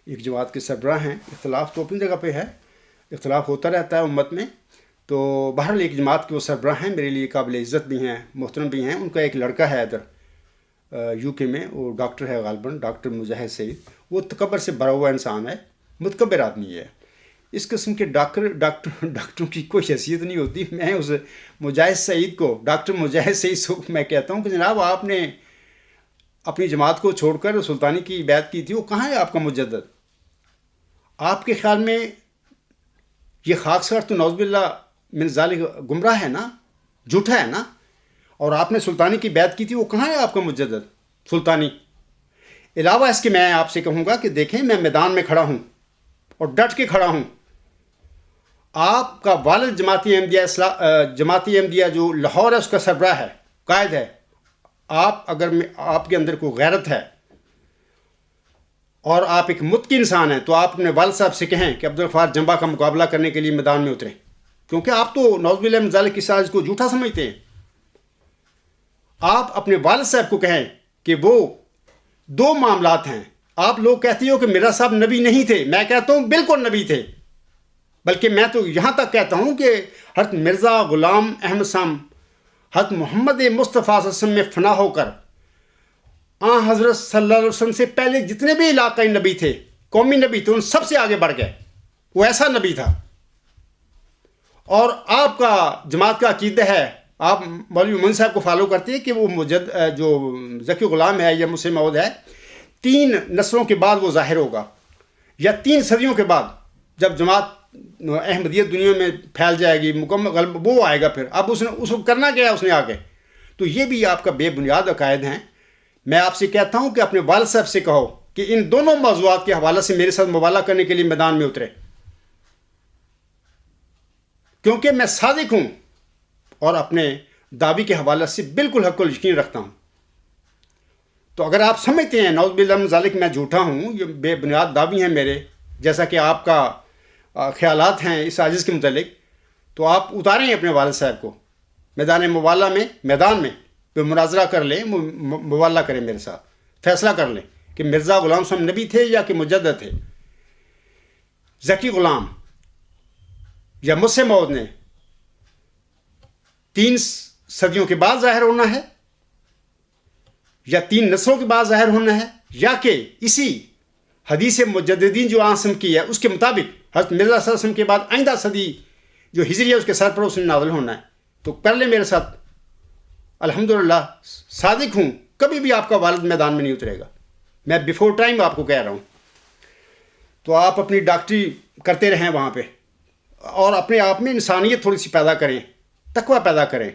ایک جماعت کے سربراہ ہیں. اختلاف تو اپنی جگہ پہ ہے، اختلاف ہوتا رہتا ہے امت میں، تو بہرحال ایک جماعت کے وہ سربراہ ہیں، میرے لیے قابل عزت بھی ہیں، محترم بھی ہیں. ان کا ایک لڑکا ہے ادھر یو کے میں، وہ ڈاکٹر ہے غالباً، ڈاکٹر مجاہد سعید. وہ تکبر سے بھرا ہوا انسان ہے، متکبر آدمی ہے. اس قسم کے ڈاکٹروں کی کوئی حیثیت نہیں ہوتی. میں اس مجاہد سعید کو، ڈاکٹر مجاہد سعید کو میں کہتا ہوں کہ جناب آپ نے اپنی جماعت کو چھوڑ کر سلطانی کی بیعت کی تھی، وہ کہاں ہے آپ کا مجدد؟ آپ کے خیال میں یہ خاکسار تو نعوذ باللہ من ذالک گمراہ ہے نا، جھوٹا ہے نا. اور آپ نے سلطانی کی بیعت کی تھی، وہ کہاں ہے آپ کا مجدد سلطانی؟ علاوہ اس کے میں آپ سے کہوں گا کہ دیکھیں میں میدان میں کھڑا ہوں اور ڈٹ کے کھڑا ہوں. آپ کا والد جماعتی احمدیہ جو لاہور ہے اس کا سربراہ ہے، قائد ہے. اگر آپ کے اندر کوئی غیرت ہے اور آپ ایک متقی انسان ہیں تو آپ اپنے والد صاحب سے کہیں کہ عبدالغفار جنبا کا مقابلہ کرنے کے لیے میدان میں اتریں، کیونکہ آپ تو نعوذ باللہ من ذالک کی سازش کو جھوٹا سمجھتے ہیں. آپ اپنے والد صاحب کو کہیں کہ وہ دو معاملات ہیں. آپ لوگ کہتے ہو کہ مرزا صاحب نبی نہیں تھے، میں کہتا ہوں بالکل نبی تھے. بلکہ میں تو یہاں تک کہتا ہوں کہ حضرت مرزا غلام احمد صاحب حضرت محمد مصطفیٰ صلی اللہ علیہ وسلم میں فنا ہو کر حضرت صلی اللہ علیہ وسلم سے پہلے جتنے بھی علاقائی نبی تھے، قومی نبی تھے، ان سب سے آگے بڑھ گئے. وہ ایسا نبی تھا. اور آپ کا جماعت کا عقیدہ ہے، آپ مولوی مومن صاحب کو فالو کرتے ہیں کہ وہ جو ذکی غلام ہے یا مسیح موعود ہے 3 نسلوں کے بعد وہ ظاہر ہوگا، یا 3 صدیوں کے بعد جب جماعت احمدیت دنیا میں پھیل جائے گی، مکمل غلب وہ آئے گا. پھر اب اس کو کرنا کیا ہے اس نے آگے؟ تو یہ بھی آپ کا بے بنیاد عقائد ہیں. میں آپ سے کہتا ہوں کہ اپنے والد صاحب سے کہو کہ ان دونوں موضوعات کے حوالے سے میرے ساتھ مبالغہ کرنے کے لیے میدان میں اترے، کیونکہ میں صادق ہوں اور اپنے دعوی کے حوالے سے بالکل حق یقین رکھتا ہوں. تو اگر آپ سمجھتے ہیں نعوذ باللہ من ذالک میں جھوٹا ہوں، یہ بے بنیاد دعوی ہیں میرے، جیسا کہ آپ کا خیالات ہیں اس عاجز کے متعلق، تو آپ اتاریں اپنے والد صاحب کو میدان میدان میں پھر مناظرہ کر لیں، مبالغہ کریں میرے ساتھ، فیصلہ کر لیں کہ مرزا غلام صاحب نبی تھے یا کہ مجدد تھے. ذکی غلام یا مسیح موعود نے 3 صدیوں کے بعد ظاہر ہونا ہے، یا 3 نسلوں کے بعد ظاہر ہونا ہے، یا کہ اسی حدیث مجددین جو آسم کی ہے اس کے مطابق حضرت مرزا صلی اللہ علیہ وسلم کے بعد آئندہ صدی جو ہجری ہے اس کے سر پر اس نے نازل ہونا ہے. تو کر لیں میرے ساتھ. الحمدللہ صادق ہوں، کبھی بھی آپ کا والد میدان میں نہیں اترے گا. میں بیفور ٹائم آپ کو کہہ رہا ہوں. تو آپ اپنی ڈاکٹری کرتے رہیں وہاں پہ، اور اپنے آپ میں انسانیت تھوڑی سی پیدا کریں، تقوی پیدا کریں.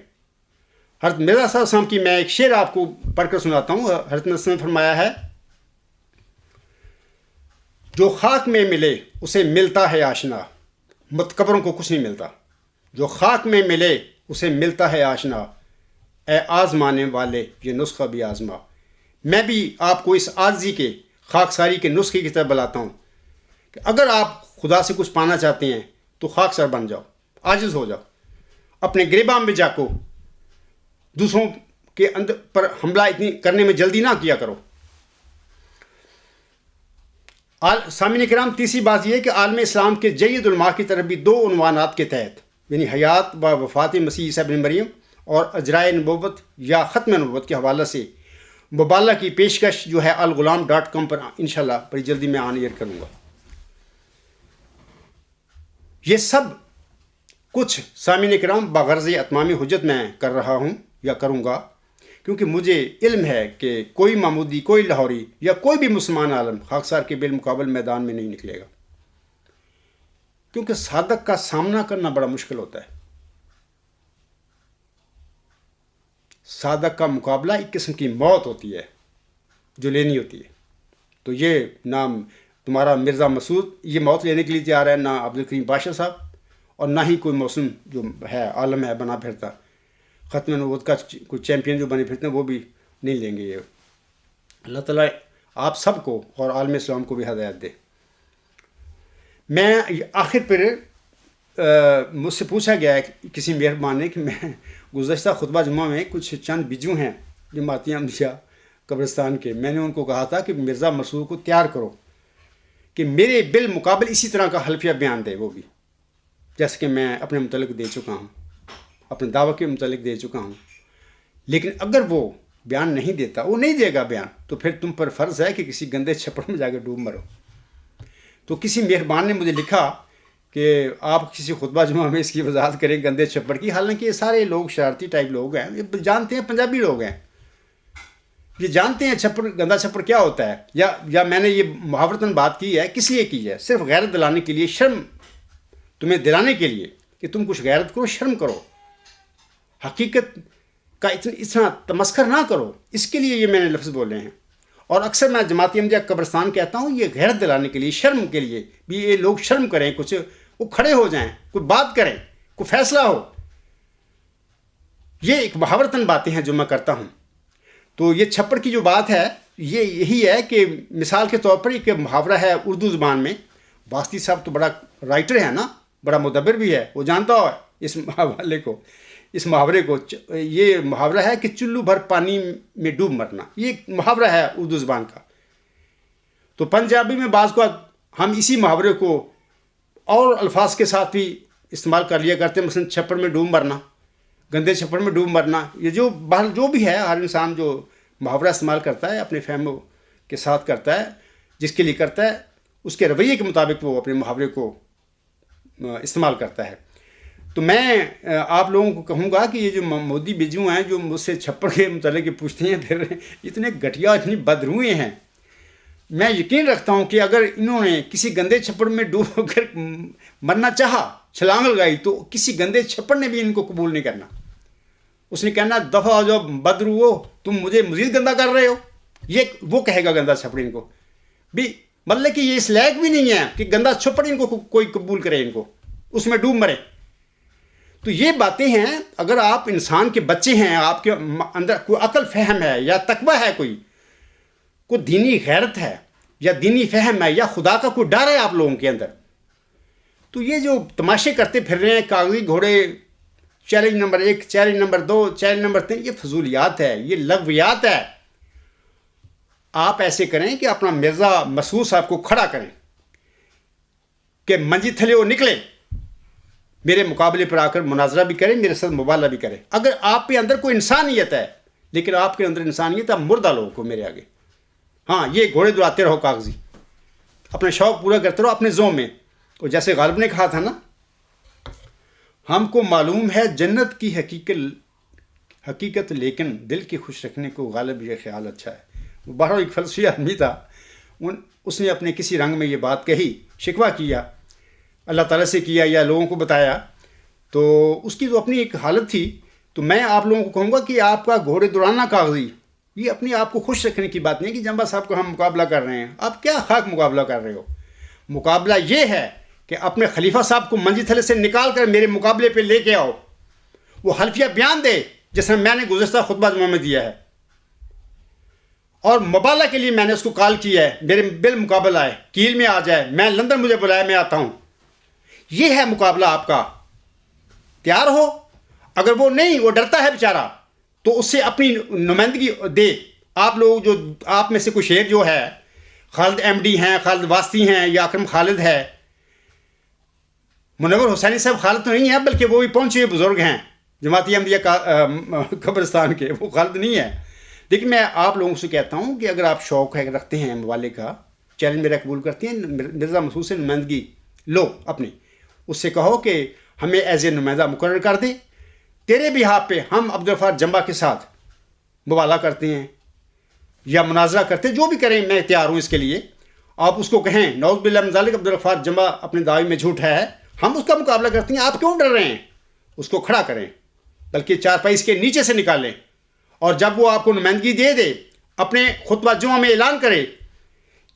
حضرت مرزا صلی اللہ علیہ وسلم کی میں ایک شعر آپ کو پڑھ کر سناتا ہوں. حضرت مرزا نے فرمایا ہے، جو خاک میں ملے اسے ملتا ہے آشنا، متکبروں کو کچھ نہیں ملتا. جو خاک میں ملے اسے ملتا ہے آشنا، اے آزمانے والے یہ نسخہ بھی آزما. میں بھی آپ کو اس عاجزی کے خاکساری کے نسخے کی طرف بلاتا ہوں کہ اگر آپ خدا سے کچھ پانا چاہتے ہیں تو خاکسار بن جاؤ، عاجز ہو جاؤ، اپنے گریباں میں جا کو دوسروں کے اندر پر حملہ اتنی کرنے میں جلدی نہ کیا کرو. سامعین کرام، تیسری بات یہ ہے کہ عالم اسلام کے جید علماء کی طرف بھی 2 عنوانات کے تحت، یعنی حیات و وفات مسیح عیسیٰ ابن مریم اور اجرائے نبوت یا ختم نبوت کے حوالہ سے مبالغہ کی پیشکش جو ہے الغلام.com پر انشاءاللہ بڑی جلدی میں آن ایئر کروں گا۔ یہ سب کچھ سامعین کرام بغرض اتمام حجت میں کر رہا ہوں یا کروں گا، کیونکہ مجھے علم ہے کہ کوئی محمودی، کوئی لاہوری یا کوئی بھی مسلمان عالم خاکسار کے بالمقابل میدان میں نہیں نکلے گا، کیونکہ صادق کا سامنا کرنا بڑا مشکل ہوتا ہے۔ صادق کا مقابلہ ایک قسم کی موت ہوتی ہے جو لینی ہوتی ہے۔ تو یہ نام تمہارا مرزا مسعود یہ موت لینے کے لیے تیار ہے، نہ عبدالکریم پاشا صاحب، اور نہ ہی کوئی موسم جو ہے عالم ہے بنا پھرتا، ختم نبوت کا کوئی چیمپئن جو بنے پھرتے ہیں وہ بھی نہیں لیں گے یہ۔ اللہ تعالیٰ آپ سب کو اور عالم اسلام کو بھی ہدایت دے۔ میں آخر پر مجھ سے پوچھا گیا ہے کسی مہربان نے کہ میں گزشتہ خطبہ جمعہ میں کچھ چند بجو ہیں جماعتی احمدیہ قبرستان کے، میں نے ان کو کہا تھا کہ مرزا مسعود کو تیار کرو کہ میرے بالمقابل اسی طرح کا حلفیہ بیان دے، وہ بھی جیسے کہ میں اپنے متعلق دے چکا ہوں، اپنے دعوی کے متعلق دے چکا ہوں۔ لیکن اگر وہ بیان نہیں دیتا، وہ نہیں دے گا بیان، تو پھر تم پر فرض ہے کہ کسی گندے چھپڑ میں جا کے ڈوب مرو۔ تو کسی مہربان نے مجھے لکھا کہ آپ کسی خطبہ جمعہ میں اس کی وضاحت کریں گندے چھپڑ کی، حالانکہ یہ سارے لوگ شرارتی ٹائپ لوگ ہیں، یہ جانتے ہیں، پنجابی لوگ ہیں، یہ جانتے ہیں چھپڑ، گندا چھپڑ کیا ہوتا ہے۔ یا میں نے یہ محاورتاً بات کی ہے، کس لیے کی ہے؟ صرف غیرت دلانے کے لیے، شرم تمہیں دلانے کے لیے کہ تم کچھ غیرت کرو، شرم کرو، حقیقت کا اتنا تمسخر نہ کرو، اس کے لیے یہ میں نے لفظ بولے ہیں۔ اور اکثر میں جماعتی احمدیہ قبرستان کہتا ہوں، یہ غیرت دلانے کے لیے، شرم کے لیے بھی، یہ لوگ شرم کریں، کچھ وہ کھڑے ہو جائیں، کوئی بات کریں، کوئی فیصلہ ہو۔ یہ ایک محاورتاً باتیں ہیں جو میں کرتا ہوں۔ تو یہ چھپڑ کی جو بات ہے، یہ یہی ہے کہ مثال کے طور پر ایک محاورہ ہے اردو زبان میں، واسطی صاحب تو بڑا رائٹر ہے نا، بڑا مدبر بھی ہے، وہ جانتا ہو اس حوالے کو، اس محاورے کو۔ یہ محاورہ ہے کہ چلو بھر پانی میں ڈوب مرنا، یہ ایک محاورہ ہے اردو زبان کا۔ تو پنجابی میں بعض کو ہم اسی محاورے کو اور الفاظ کے ساتھ بھی استعمال کر لیا کرتے ہیں، مثلا چھپڑ میں ڈوب مرنا، گندے چھپڑ میں ڈوب مرنا۔ یہ جو بھی ہے، ہر انسان جو محاورہ استعمال کرتا ہے اپنے فہم کے ساتھ کرتا ہے، جس کے لیے کرتا ہے اس کے رویے کے مطابق وہ اپنے محاورے کو استعمال کرتا ہے۔ تو میں آپ لوگوں کو کہوں گا کہ یہ جو مودی بجو ہیں جو مجھ سے چھپڑ کے متعلق پوچھتے ہیں، پھر اتنے گھٹیا، اتنی بدروئے ہیں، میں یقین رکھتا ہوں کہ اگر انہوں نے کسی گندے چھپڑ میں ڈوب کر مرنا چاہا، چھلانگ لگائی، تو کسی گندے چھپڑ نے بھی ان کو قبول نہیں کرنا۔ اس نے کہنا دفعہ ہو جاؤ بدروؤ، تم مجھے مزید گندا کر رہے ہو، یہ وہ کہے گا گندا چھپڑ ان کو بھی، مطلب کہ یہ اس لائق بھی نہیں ہے کہ گندا چھپڑ ان کو کوئی قبول کرے، ان کو اس میں ڈوب مرے۔ تو یہ باتیں ہیں، اگر آپ انسان کے بچے ہیں، آپ کے اندر کوئی عقل فہم ہے یا تقویٰ ہے، کوئی دینی غیرت ہے یا دینی فہم ہے یا خدا کا کوئی ڈر ہے آپ لوگوں کے اندر، تو یہ جو تماشے کرتے پھر رہے ہیں، کاغذی گھوڑے، challenge number 1، challenge number 2، challenge number 3، یہ فضولیات ہے، یہ لغویات ہے۔ آپ ایسے کریں کہ اپنا مرزا مسعود صاحب کو کھڑا کریں کہ منجی تھلے وہ نکلے، میرے مقابلے پر آ کر مناظرہ بھی کریں، میرے ساتھ مباحثہ بھی کریں۔ اگر آپ کے اندر کوئی انسانیت ہے، لیکن آپ کے اندر انسانیت ہے مردہ لوگوں کو میرے آگے، ہاں یہ گھوڑے دوڑاتے رہو کاغذی، اپنے شوق پورا کرتے رہو اپنے زوم میں۔ اور جیسے غالب نے کہا تھا نا، ہم کو معلوم ہے جنت کی حقیقت، لیکن دل کی خوش رکھنے کو غالب یہ خیال اچھا ہے۔ وہ بہرحال ایک فلسفی آدمی تھا، اس نے اپنے کسی رنگ میں یہ بات کہی، شکوہ کیا، اللہ تعالیٰ سے کیا یا لوگوں کو بتایا، تو اس کی تو اپنی ایک حالت تھی۔ تو میں آپ لوگوں کو کہوں گا کہ آپ کا گھوڑے دوڑانا کاغذی، یہ اپنے آپ کو خوش رکھنے کی بات نہیں کہ جنبا صاحب کو ہم مقابلہ کر رہے ہیں۔ آپ کیا خاک مقابلہ کر رہے ہو؟ مقابلہ یہ ہے کہ اپنے خلیفہ صاحب کو منجی تھلے سے نکال کر میرے مقابلے پہ لے کے آؤ، وہ حلفیہ بیان دے جس میں نے گزشتہ خطبہ جمعہ میں دیا ہے، اور مبالغہ کے لیے میں نے اس کو کال کیا ہے، میرے بالمقابل آئے، کیل میں آ جائے، میں لندن مجھے بلایا، میں آتا ہوں۔ یہ ہے مقابلہ آپ کا، تیار ہو؟ اگر وہ نہیں، وہ ڈرتا ہے بیچارہ، تو اس سے اپنی نمائندگی دے۔ آپ لوگ جو آپ میں سے کوئی شیر جو ہے، خالد ایم ڈی ہیں، خالد واسطی ہیں، یا اکرم خالد ہے، منور حسینی صاحب خالد تو نہیں ہے، بلکہ وہ بھی پہنچے ہوئے بزرگ ہیں، جماعتی احمدیہ کا قبرستان کے، وہ خالد نہیں ہے. لیکن میں آپ لوگوں سے کہتا ہوں کہ اگر آپ شوق ہے رکھتے ہیں مبالغے کا، چیلنج میرا قبول کرتے ہیں، مرزا مسعود سے نمائندگی لو اپنی، اس سے کہو کہ ہمیں ایز اے نمائندہ مقرر کر دے. تیرے بھی ہاتھ پہ ہم عبدالغفار جمبا کے ساتھ مبالغہ کرتے ہیں یا مناظرہ کرتے ہیں، جو بھی کریں میں تیار ہوں اس کے لیے. آپ اس کو کہیں نعوذ باللہ من ذالک عبدالغفار جمبا اپنے دعوے میں جھوٹ ہے، ہم اس کا مقابلہ کرتے ہیں. آپ کیوں ڈر رہے ہیں؟ اس کو کھڑا کریں، بلکہ چارپائی اس کے نیچے سے نکالیں، اور جب وہ آپ کو نمائندگی دے دے اپنے خطبہ جمعہ میں اعلان کرے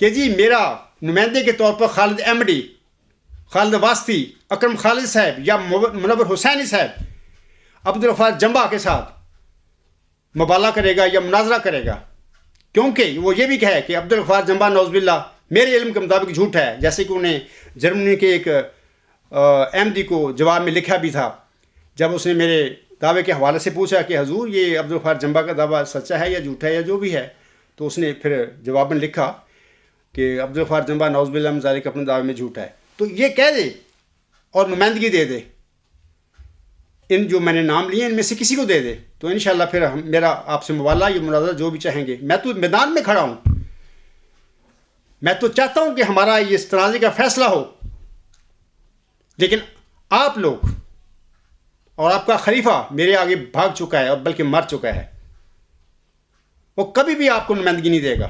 کہ جی میرا نمائندے کے طور پر خالد احمدی، خالد واسطی، اکرم خالد صاحب یا منور حسینی صاحب عبدالغفار جمبا کے ساتھ مبالغہ کرے گا یا مناظرہ کرے گا. کیونکہ وہ یہ بھی کہے کہ عبدالغفار جمبا نعوذ باللہ میرے علم کے مطابق جھوٹ ہے، جیسے کہ انہیں جرمنی کے ایک احمدی کو جواب میں لکھا بھی تھا جب اس نے میرے دعوے کے حوالے سے پوچھا کہ حضور یہ عبدالغفار جمبا کا دعویٰ سچا ہے یا جھوٹا ہے یا جو بھی ہے، تو اس نے پھر جواب میں لکھا کہ عبدالغفار جمبا نعوذ باللہ من ذالک اپنے دعوے میں جھوٹا ہے. تو یہ کہہ دے اور نمائندگی دے دے، ان جو میں نے نام لیے ان میں سے کسی کو دے دے، تو انشاءاللہ پھر میرا آپ سے مبالغہ یا مناظرہ جو بھی چاہیں گے. میں تو میدان میں کھڑا ہوں، میں تو چاہتا ہوں کہ ہمارا یہ اس تنازع کا فیصلہ ہو، لیکن آپ لوگ اور آپ کا خلیفہ میرے آگے بھاگ چکا ہے اور بلکہ مر چکا ہے، وہ کبھی بھی آپ کو نمائندگی نہیں دے گا.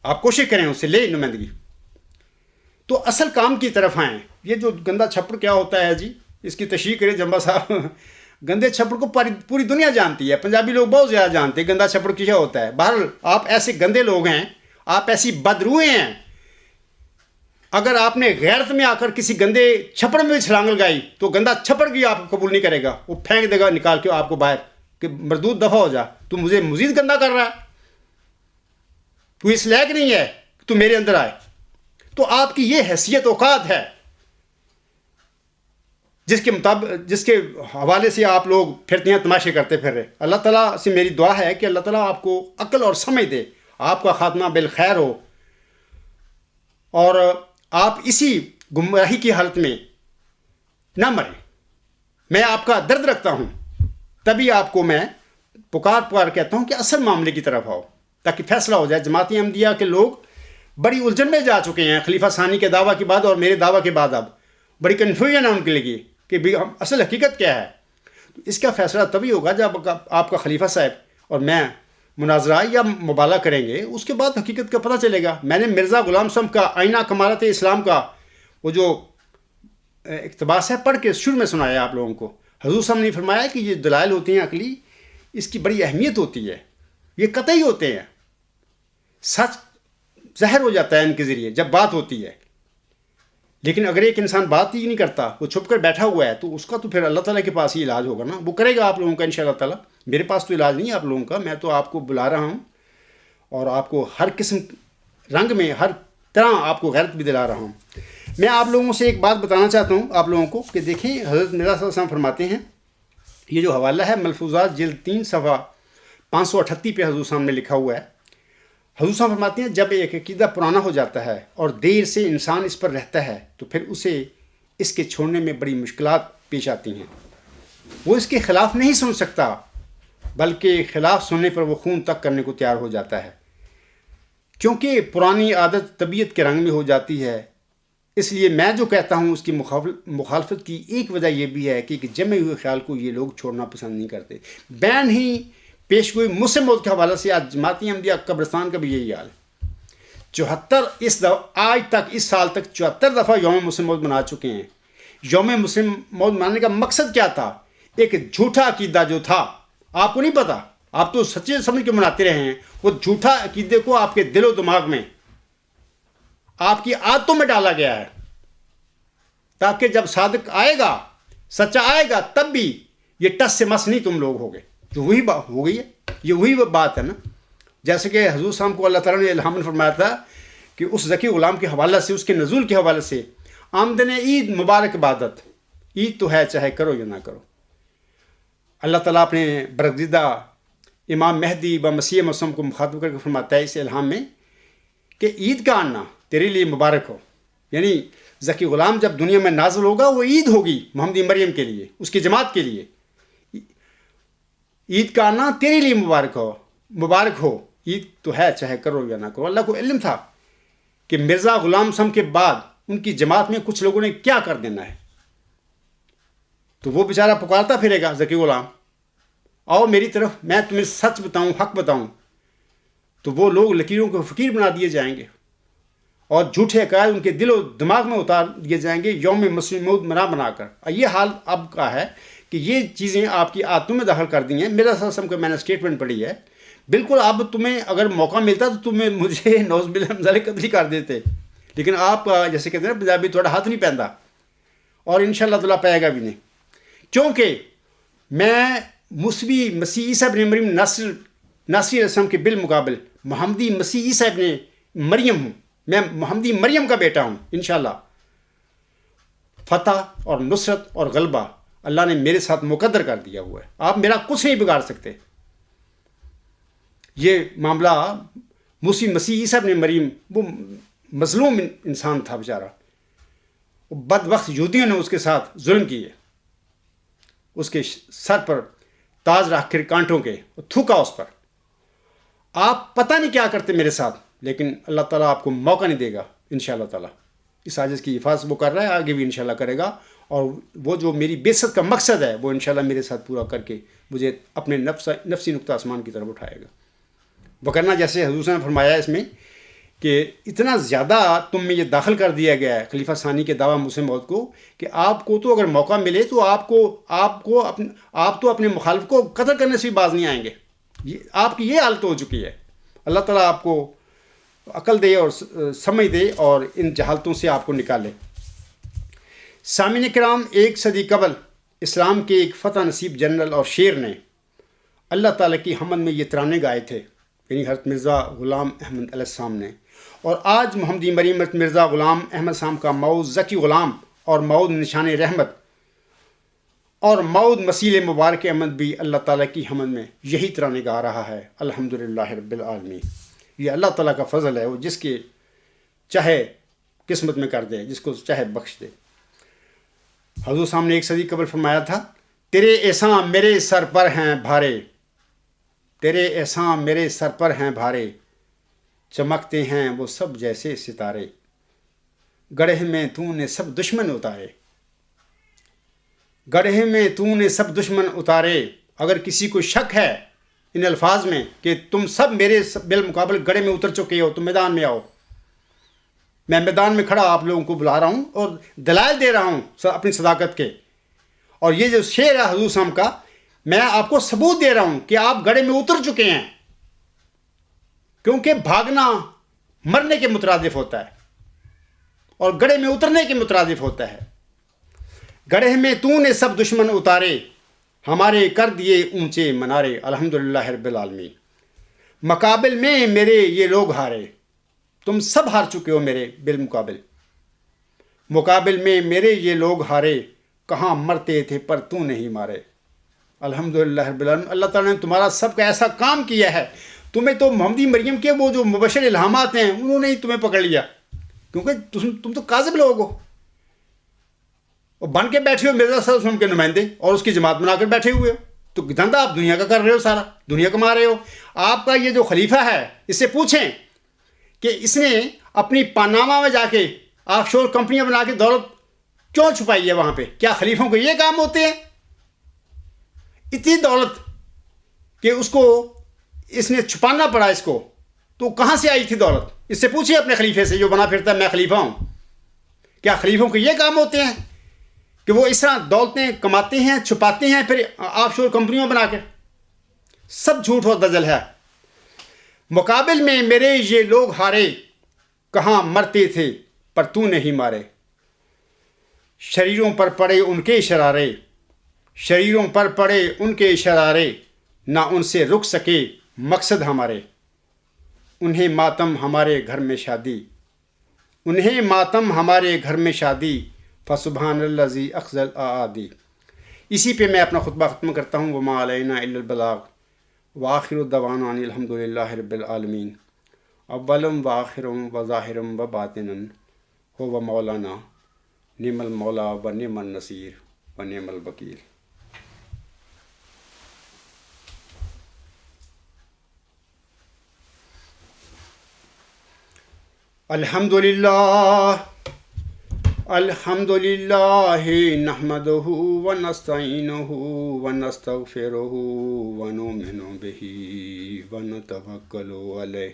آپ کوشش کریں اس سے لے نمائندگی. تو اصل کام کی طرف آئیں. یہ جو گندا چھپڑ کیا ہوتا ہے جی، اس کی تشریح کرے جمبا صاحب. گندے چھپڑ کو پوری دنیا جانتی ہے، پنجابی لوگ بہت زیادہ جانتے ہیں گندا چھپڑ کیا ہوتا ہے. بہرحال آپ ایسے گندے لوگ ہیں، آپ ایسی بدروئے ہیں. اگر آپ نے غیرت میں آ کر کسی گندے چھپڑ میں چھلانگ لگائی تو گندا چھپڑ بھی آپ کو قبول نہیں کرے گا، وہ پھینک دے گا نکال کے آپ کو باہر کہ مردود دفع ہو جا، تو مجھے مزید گندا کر رہا ہے، تو اس لائق نہیں ہے تو میرے اندر آئے. تو آپ کی یہ حیثیت اوقات ہے جس کے حوالے سے آپ لوگ پھرتے ہیں تماشے کرتے پھر رہے. اللہ تعالیٰ سے میری دعا ہے کہ اللہ تعالیٰ آپ کو عقل اور سمجھ دے، آپ کا خاتمہ بالخیر ہو، اور آپ اسی گمراہی کی حالت میں نہ مریں. میں آپ کا درد رکھتا ہوں، تبھی آپ کو میں پکار کہتا ہوں کہ اصل معاملے کی طرف آؤ تاکہ فیصلہ ہو جائے. جماعتی احمدیہ کے لوگ بڑی الجھن میں جا چکے ہیں خلیفہ ثانی کے دعویٰ کے بعد اور میرے دعویٰ کے بعد. اب بڑی کنفیوژن ہے ان کے لیے کہ اصل حقیقت کیا ہے. تو اس کا فیصلہ تبھی ہوگا جب آپ کا خلیفہ صاحب اور میں مناظرہ یا مبالغہ کریں گے، اس کے بعد حقیقت کا پتہ چلے گا. میں نے مرزا غلام صاحب کا آئینہ کمالات اسلام کا وہ جو اقتباس ہے پڑھ کے شروع میں سنایا آپ لوگوں کو. حضور صاحب نے فرمایا کہ یہ دلائل ہوتے ہیں عقلی، اس کی بڑی اہمیت ہوتی ہے، یہ قطعی ہوتے ہیں، سچ ظاہر ہو جاتا ہے ان کے ذریعے جب بات ہوتی ہے. لیکن اگر ایک انسان بات ہی نہیں کرتا، وہ چھپ کر بیٹھا ہوا ہے، تو اس کا تو پھر اللہ تعالیٰ کے پاس ہی علاج ہوگا نا، وہ کرے گا آپ لوگوں کا انشاءاللہ تعالیٰ. میرے پاس تو علاج نہیں ہے آپ لوگوں کا، میں تو آپ کو بلا رہا ہوں اور آپ کو ہر قسم رنگ میں ہر طرح آپ کو غیرت بھی دلا رہا ہوں. میں آپ لوگوں سے ایک بات بتانا چاہتا ہوں آپ لوگوں کو کہ دیکھیں حضرت مرزا صلی اللہ علیہ وسلم فرماتے ہیں، یہ جو حوالہ ہے ملفوظات جلد 3 صفحہ 538 پہ حضور صاحب نے لکھا ہوا ہے. حضور صاحب فرماتے ہیں جب ایک عقیدہ پرانا ہو جاتا ہے اور دیر سے انسان اس پر رہتا ہے تو پھر اسے اس کے چھوڑنے میں بڑی مشکلات پیش آتی ہیں. وہ اس کے خلاف نہیں سن سکتا، بلکہ خلاف سننے پر وہ خون تک کرنے کو تیار ہو جاتا ہے، کیونکہ پرانی عادت طبیعت کے رنگ میں ہو جاتی ہے. اس لیے میں جو کہتا ہوں اس کی مخالفت کی ایک وجہ یہ بھی ہے کہ ایک جمے ہوئے خیال کو یہ لوگ چھوڑنا پسند نہیں کرتے. بین ہی پیش گوئی مسلم موت کے حوالے سے آج جماعتی احمدیہ قبرستان کا بھی یہی حال ہے. 74 آج تک اس سال تک 74 دفعہ یوم مسلم موت منا چکے ہیں. یوم مسلم موت منانے کا مقصد کیا تھا؟ ایک جھوٹا عقیدہ جو تھا، آپ کو نہیں پتا، آپ تو سچے سمجھ کے مناتے رہے ہیں. وہ جھوٹا عقیدے کو آپ کے دل و دماغ میں، آپ کی عادتوں میں ڈالا گیا ہے، تاکہ جب صادق آئے گا، سچا آئے گا، تب بھی یہ ٹس سے مس نہیں تم لوگ ہوگے. جو وہی بات ہو گئی ہے، یہ وہی بات ہے نا. جیسے کہ حضور صاحب کو اللہ تعالیٰ نے الہام فرمایا تھا کہ اس ذکی غلام کے حوالے سے، اس کے نزول کے حوالے سے، آمدن عید مبارک عبادت، عید تو ہے چاہے کرو یا نہ کرو. اللہ تعالیٰ اپنے برگزیدہ امام مہدی و مسیح موسم کو مخاطب کر کے فرماتا ہے اس الہام میں کہ عید کا آنا تیرے لیے مبارک ہو. یعنی ذکی غلام جب دنیا میں نازل ہوگا وہ عید ہوگی محمدی مریم کے لیے، اس کی جماعت کے لیے. عید کا آنا تیرے لیے مبارک ہو. عید تو ہے چاہے کرو یا نہ کرو. اللہ کو علم تھا کہ مرزا غلام سم کے بعد ان کی جماعت میں کچھ لوگوں نے کیا کر دینا ہے. تو وہ بیچارہ پکارتا پھرے گا ذکی غلام آؤ میری طرف, میں تمہیں سچ بتاؤں, حق بتاؤں. تو وہ لوگ لکیروں کو فقیر بنا دیے جائیں گے اور جھوٹے عقائد ان کے دل و دماغ میں اتار دیے جائیں گے یوم مسیح موعود بنا کر. یہ حال اب کا ہے کہ یہ چیزیں آپ کی عادتوں میں داخل کر دی ہیں. میرا سسم کا میں نے اسٹیٹمنٹ پڑھی ہے. بالکل اب تمہیں اگر موقع ملتا تو تمہیں مجھے نوز باللہ من ذالک قتل کر دیتے, لیکن آپ جیسے کہتے ہیں نا پنجابی, تھوڑا ہاتھ نہیں پہنتا اور انشاءاللہ تعالیٰ پائے گا بھی نہیں. کیونکہ میں مسیح عیسیٰ ابن مریم ناصر علیہ السلام کے بالمقابل محمدی مسیح عیسیٰ ابن مریم ہوں. میں محمدی مریم کا بیٹا ہوں. انشاءاللہ فتح اور نصرت اور غلبہ اللہ نے میرے ساتھ مقدر کر دیا ہوا ہے. آپ میرا کچھ نہیں بگاڑ سکتے. یہ معاملہ مسیح عیسیٰ ابن مریم وہ مظلوم انسان تھا بیچارہ. بد وقت یہودیوں نے اس کے ساتھ ظلم کیے, اس کے سر پر تاج رکھ کر کانٹوں کے تھوکا اس پر. آپ پتہ نہیں کیا کرتے میرے ساتھ, لیکن اللہ تعالیٰ آپ کو موقع نہیں دے گا انشاءاللہ تعالیٰ. اس عاجز کی حفاظت وہ کر رہا ہے, آگے بھی انشاءاللہ کرے گا. اور وہ جو میری بعثت کا مقصد ہے وہ انشاءاللہ میرے ساتھ پورا کر کے مجھے اپنے نفسی نقطہ آسمان کی طرف اٹھائے گا. وکرنا جیسے حضور نے فرمایا اس میں کہ اتنا زیادہ تم میں یہ داخل کر دیا گیا ہے خلیفہ ثانی کے دعویٰ مسلم موت کو کہ آپ کو تو اگر موقع ملے تو آپ تو اپنے مخالف کو قتل کرنے سے بھی باز نہیں آئیں گے. آپ کی یہ حالت ہو چکی ہے. اللہ تعالیٰ آپ کو عقل دے اور سمجھ دے اور ان جہالتوں سے آپ کو نکالے. سامعین کرام, 1 صدی قبل اسلام کے ایک فتح نصیب جنرل اور شیر نے اللہ تعالیٰ کی حمد میں یہ ترانے گائے تھے, یعنی حضرت مرزا غلام احمد علیہ السلام نے. اور آج محمدی مریم حضرت مرزا غلام احمد صاحب کا مؤعود ذکی غلام اور مؤعود نشان رحمت اور مؤعود مسیل مبارک احمد بھی اللہ تعالیٰ کی حمد میں یہی ترانے گا رہا ہے. الحمدللہ رب العالمین. یہ اللہ تعالیٰ کا فضل ہے, وہ جس کے چاہے قسمت میں کر دے, جس کو چاہے بخش دے. حضور صاحب نے 1 صدی قبل فرمایا تھا, تیرے احسان میرے سر پر ہیں بھارے, تیرے احسان میرے سر پر ہیں بھارے, چمکتے ہیں وہ سب جیسے ستارے, گڑھے میں تو نے سب دشمن اتارے, گڑھے میں تو نے سب دشمن اتارے. اگر کسی کو شک ہے ان الفاظ میں کہ تم سب میرے بالمقابل گڑھے میں اتر چکے ہو تو میدان میں آؤ. میں میدان میں کھڑا آپ لوگوں کو بلا رہا ہوں اور دلائل دے رہا ہوں اپنی صداقت کے. اور یہ جو شعر ہے حضور صاحب کا, میں آپ کو ثبوت دے رہا ہوں کہ آپ گڑھے میں اتر چکے ہیں. کیونکہ بھاگنا مرنے کے مترادف ہوتا ہے اور گڑھے میں اترنے کے مترادف ہوتا ہے. گڑھے میں تو نے سب دشمن اتارے, ہمارے کر دیے اونچے منارے. الحمدللہ رب العالمین. مقابل میں میرے یہ لوگ ہارے, تم سب ہار چکے ہو میرے بالمقابل. مقابل میں میرے یہ لوگ ہارے, کہاں مرتے تھے پر تو نہیں مارے. الحمدللہ رب العالمین. اللہ تعالیٰ نے تمہارا سب کا ایسا کام کیا ہے, تمہیں تو محمدی مریم کے وہ جو مبشر الہامات ہیں انہوں نے ہی تمہیں پکڑ لیا, کیونکہ تم تو کاذب لوگ ہو اور بن کے بیٹھے ہو مرزا صلی اللہ علیہ وسلم کے نمائندے اور اس کی جماعت بنا کر بیٹھے ہوئے ہو. تو دھندا آپ دنیا کا کر رہے ہو, سارا دنیا کما رہے ہو. آپ کا یہ جو خلیفہ ہے اس سے پوچھیں کہ اس نے اپنی پاناما میں جا کے آف شور کمپنیاں بنا کے دولت کیوں چھپائی ہے وہاں پہ. کیا خلیفوں کو یہ کام ہوتے ہیں؟ اتنی دولت کہ اس نے چھپانا پڑا اس کو, تو کہاں سے آئی تھی دولت؟ اس سے پوچھیں اپنے خلیفے سے جو بنا پھرتا ہے میں خلیفہ ہوں. کیا خلیفوں کو یہ کام ہوتے ہیں کہ وہ اس طرح دولتیں کماتے ہیں, چھپاتے ہیں, پھر آف شور کمپنیوں بنا کے؟ سب جھوٹ و دجل ہے. مقابل میں میرے یہ لوگ ہارے, کہاں مرتے تھے پر تو نہیں مارے. شریروں پر پڑے ان کے شرارے, شریروں پر پڑے ان کے شرارے, نہ ان سے رک سکے مقصد ہمارے. انہیں ماتم ہمارے گھر میں شادی, انہیں ماتم ہمارے گھر میں شادی, فسبحان الذی اخزل اعادی. اسی پہ میں اپنا خطبہ ختم کرتا ہوں. وما علینا الا البلاغ وآخر دعوانا ان الحمدللہ رب العالمین. اولم وآخرم وظاہرم وباطنن هو مولانا نعم المولا ونعم النصیر ونعم الوکیل. الحمدللہ نحمدہ ونستعینہ ونستغفرہ ونؤمن بہ ونتوکل علیہ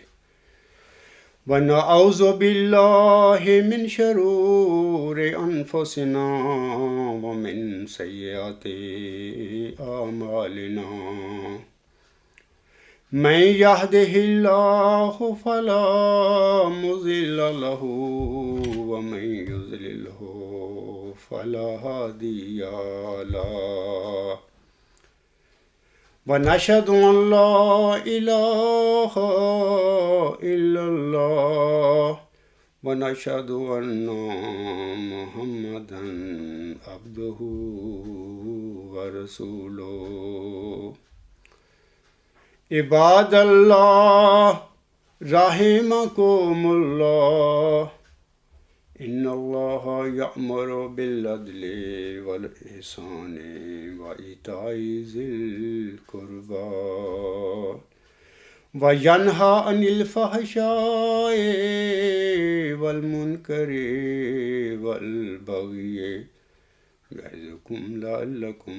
ونعوذ باللہ من شرور انفسنا ومن سیئات اعمالنا من يهده الله فلا مضل له ومن يضلله فلا هادي له ونشهد أن لا إله إلا الله ونشهد أن محمدا عبده ورسوله عباد اللہ رحمکم اللہ ان اللہ یأمر بالعدل والإحسان وإیتاء ذی القربى وینہی عن الفحشاء والمنکر والبغی یعظکم لعلکم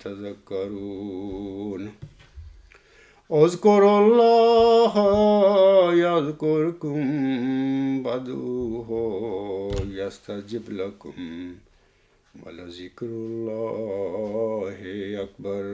تذکرون اذکروا اللہ یذکرکم وادعوہ یستجب لکم ولذکر اللہ اکبر